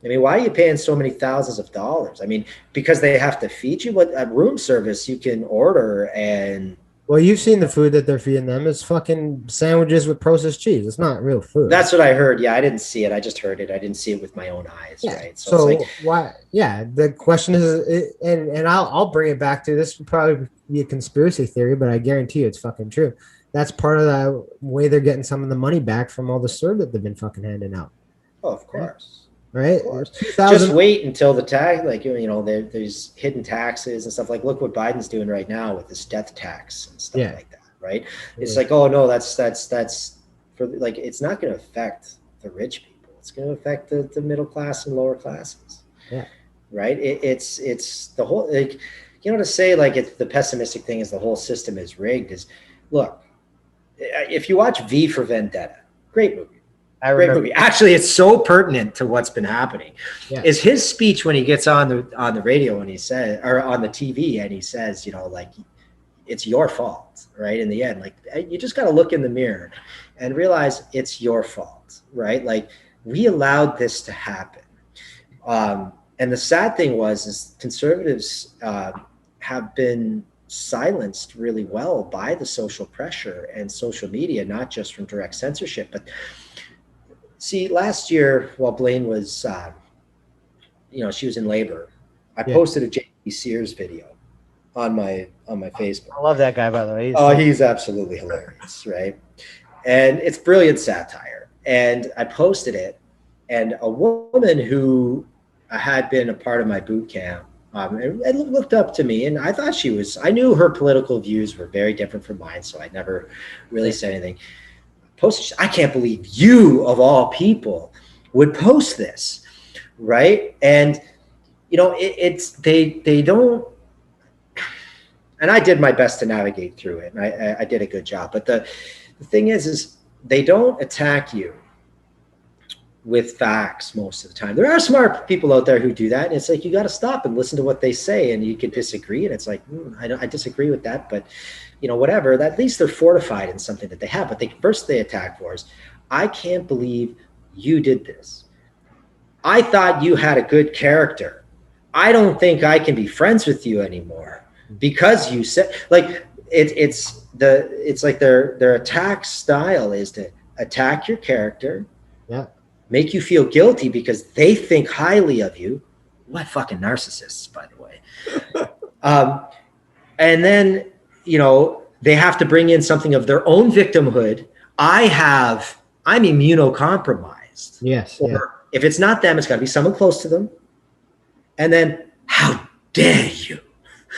I mean, why are you paying so many thousands of dollars? I mean, because they have to feed you. But at room service, you can order and. Well, you've seen the food that they're feeding them. It's fucking sandwiches with processed cheese. It's not real food. That's what I heard. Yeah, I didn't see it. I just heard it. I didn't see it with my own eyes, yeah. right? So it's like, why? Yeah, the question is, and I'll bring it back to this. Would probably be a conspiracy theory, but I guarantee you it's fucking true. That's part of the way they're getting some of the money back from all the serve that they've been fucking handing out. Oh, of course. Right? Just wait until the tax, like, there's hidden taxes and stuff. Like, look what Biden's doing right now with this death tax and stuff like that, right? It's like, oh no, that's for, like, it's not going to affect the rich people. It's going to affect the middle class and lower classes. Yeah. Right. It's the whole, like, to say like it's the pessimistic thing is the whole system is rigged is, look, if you watch V for Vendetta, great movie. Great movie. Actually, it's so pertinent to what's been happening. Yeah. Is his speech when he gets on the radio and he says, or on the TV and he says, like, it's your fault, right? In the end, like, you just got to look in the mirror and realize it's your fault, right? Like, we allowed this to happen. And the sad thing is conservatives have been silenced really well by the social pressure and social media, not just from direct censorship, but see, last year while Blaine was, she was in labor, I posted a J.D. Sears video on my Facebook. I love that guy, by the way. He's absolutely hilarious, right? And it's brilliant satire. And I posted it, and a woman who had been a part of my boot camp and looked up to me, and I thought I knew her political views were very different from mine, so I never really said anything. Posted, I can't believe you of all people would post this, right? And they don't, and I did my best to navigate through it, and I did a good job. But the thing is they don't attack you with facts most of the time. There are smart people out there who do that, and it's like you got to stop and listen to what they say, and you can disagree, and it's like I disagree with that, but whatever. That at least they're fortified in something that they have. But they attack for is, I can't believe you did this. I thought you had a good character. I don't think I can be friends with you anymore because you said, like, it's like their attack style is to attack your character. Yeah. Make you feel guilty because they think highly of you. What fucking narcissists, by the way. And then, they have to bring in something of their own victimhood I'm immunocompromised. Yes. Or Yeah. if it's not them, it's got to be someone close to them. And then, how dare you?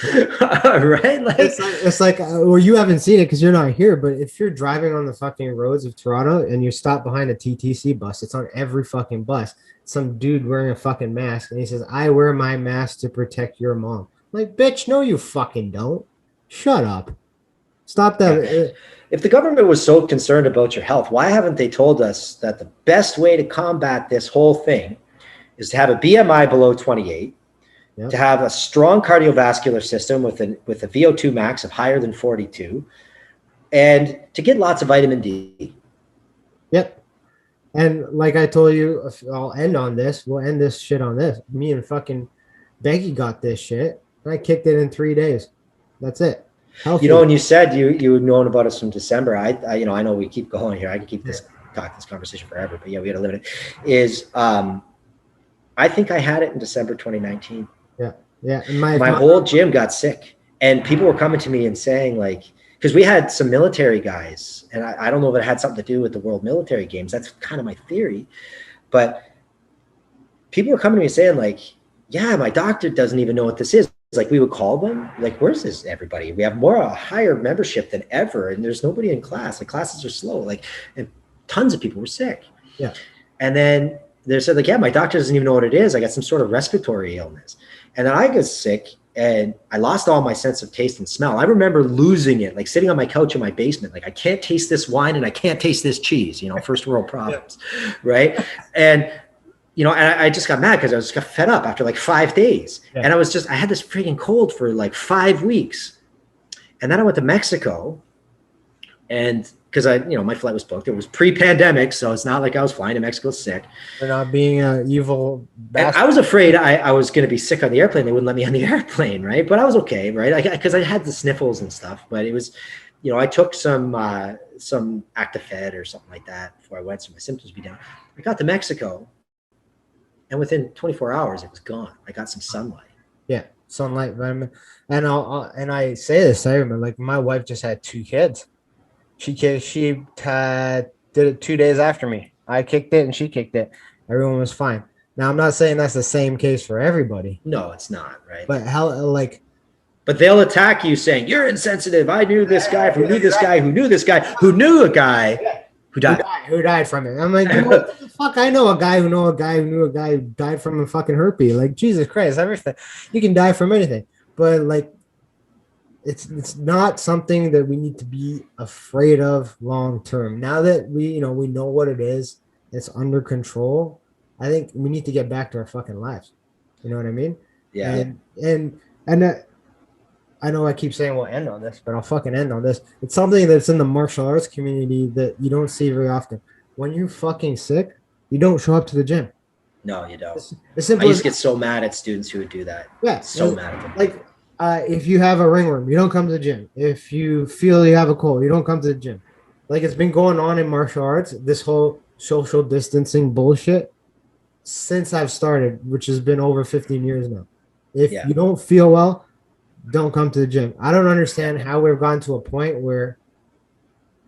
Right? Well, you haven't seen it because you're not here, but if you're driving on the fucking roads of Toronto and you stop behind a TTC bus, it's on every fucking bus. Some dude wearing a fucking mask, and he says, "I wear my mask to protect your mom." I'm like, bitch, no, you fucking don't. Shut up. Stop that. Yeah. If the government was so concerned about your health, why haven't they told us that the best way to combat this whole thing is to have a BMI below 28, Yep. to have a strong cardiovascular system with a VO2 max of higher than 42, and to get lots of vitamin D. Yep. And like I told you, I'll end on this. We'll end this shit on this. Me and fucking Becky got this shit. And I kicked it in 3 days. That's it. Healthy. You know, when you said you had known about us from December, I know we keep going here. I can keep this conversation forever, but yeah, we got to limit it. I think I had it in December 2019. Yeah. Yeah. And my whole gym got sick, and people were coming to me and saying, like, because we had some military guys, and I don't know if it had something to do with the World Military Games. That's kind of my theory. But people were coming to me saying, like, yeah, my doctor doesn't even know what this is. It's like, we would call them, like, where's this everybody? We have a higher membership than ever, and there's nobody in class. Like, classes are slow. Like, and tons of people were sick. Yeah. And then they said, like, yeah, my doctor doesn't even know what it is. I got some sort of respiratory illness. And then I got sick, and I lost all my sense of taste and smell. I remember losing it, like sitting on my couch in my basement. Like, I can't taste this wine and I can't taste this cheese, first world problems. Yeah. Right. And, and I just got mad because I just got fed up after like 5 days. Yeah. And I had this freaking cold for like 5 weeks. And then I went to Mexico, and because my flight was booked. It was pre-pandemic, so it's not like I was flying to Mexico sick. For not being an evil bastard. I was afraid I was going to be sick on the airplane. They wouldn't let me on the airplane, right? But I was okay, right? Because I had the sniffles and stuff. But it was, I took some Actifed or something like that before I went, so my symptoms would be down. I got to Mexico, and within 24 hours, it was gone. I got some sunlight. Yeah, sunlight, vitamin. And I say this, I remember, like, my wife just had 2 kids. She did it 2 days after me. I kicked it and she kicked it. Everyone was fine. Now, I'm not saying that's the same case for everybody. No, it's not, right? But but they'll attack you saying, you're insensitive. I knew this guy who knew this guy who knew this guy who knew a guy who died. Who died from it. I'm like, what the fuck? I know a guy who knew a guy who knew a guy who died from a fucking herpes. Like, Jesus Christ, everything. You can die from anything. But, like, it's not something that we need to be afraid of long term. Now that we know what it is, it's under control. I think we need to get back to our fucking lives. You know what I mean? Yeah. And I know I keep saying we'll end on this, but I'll fucking end on this. It's something that's in the martial arts community that you don't see very often. When you're fucking sick, you don't show up to the gym. No, you don't. It's I used to get so mad at students who would do that. Yeah. So mad at them. Like, if you have a ringworm, you don't come to the gym. If you feel you have a cold, you don't come to the gym. Like, it's been going on in martial arts, this whole social distancing bullshit, since I've started, which has been over 15 years now. If you don't feel well, don't come to the gym. I don't understand how we've gotten to a point where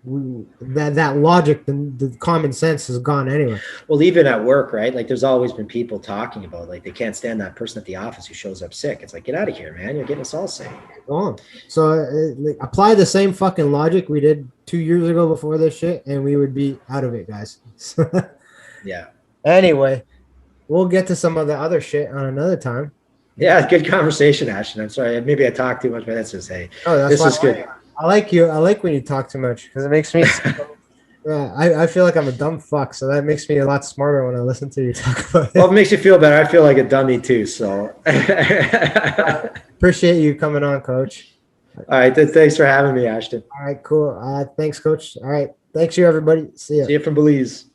that logic, the common sense has gone anyway. Well, even at work, right? Like, there's always been people talking about, like, they can't stand that person at the office who shows up sick. It's like, get out of here, man. You're getting us all sick. Go on. So apply the same fucking logic we did 2 years ago before this shit, and we would be out of it, guys. Yeah. Anyway, we'll get to some of the other shit on another time. Yeah, good conversation, Ashton. I'm sorry. Maybe I talked too much, but that's just, hey, this is good. I like you. I like when you talk too much because it makes me. I feel like I'm a dumb fuck, so that makes me a lot smarter when I listen to you talk about it. Well, it makes you feel better. I feel like a dummy too. So appreciate you coming on, Coach. All right, thanks for having me, Ashton. All right, cool. Thanks, Coach. All right, thanks you, everybody. See ya. See you from Belize.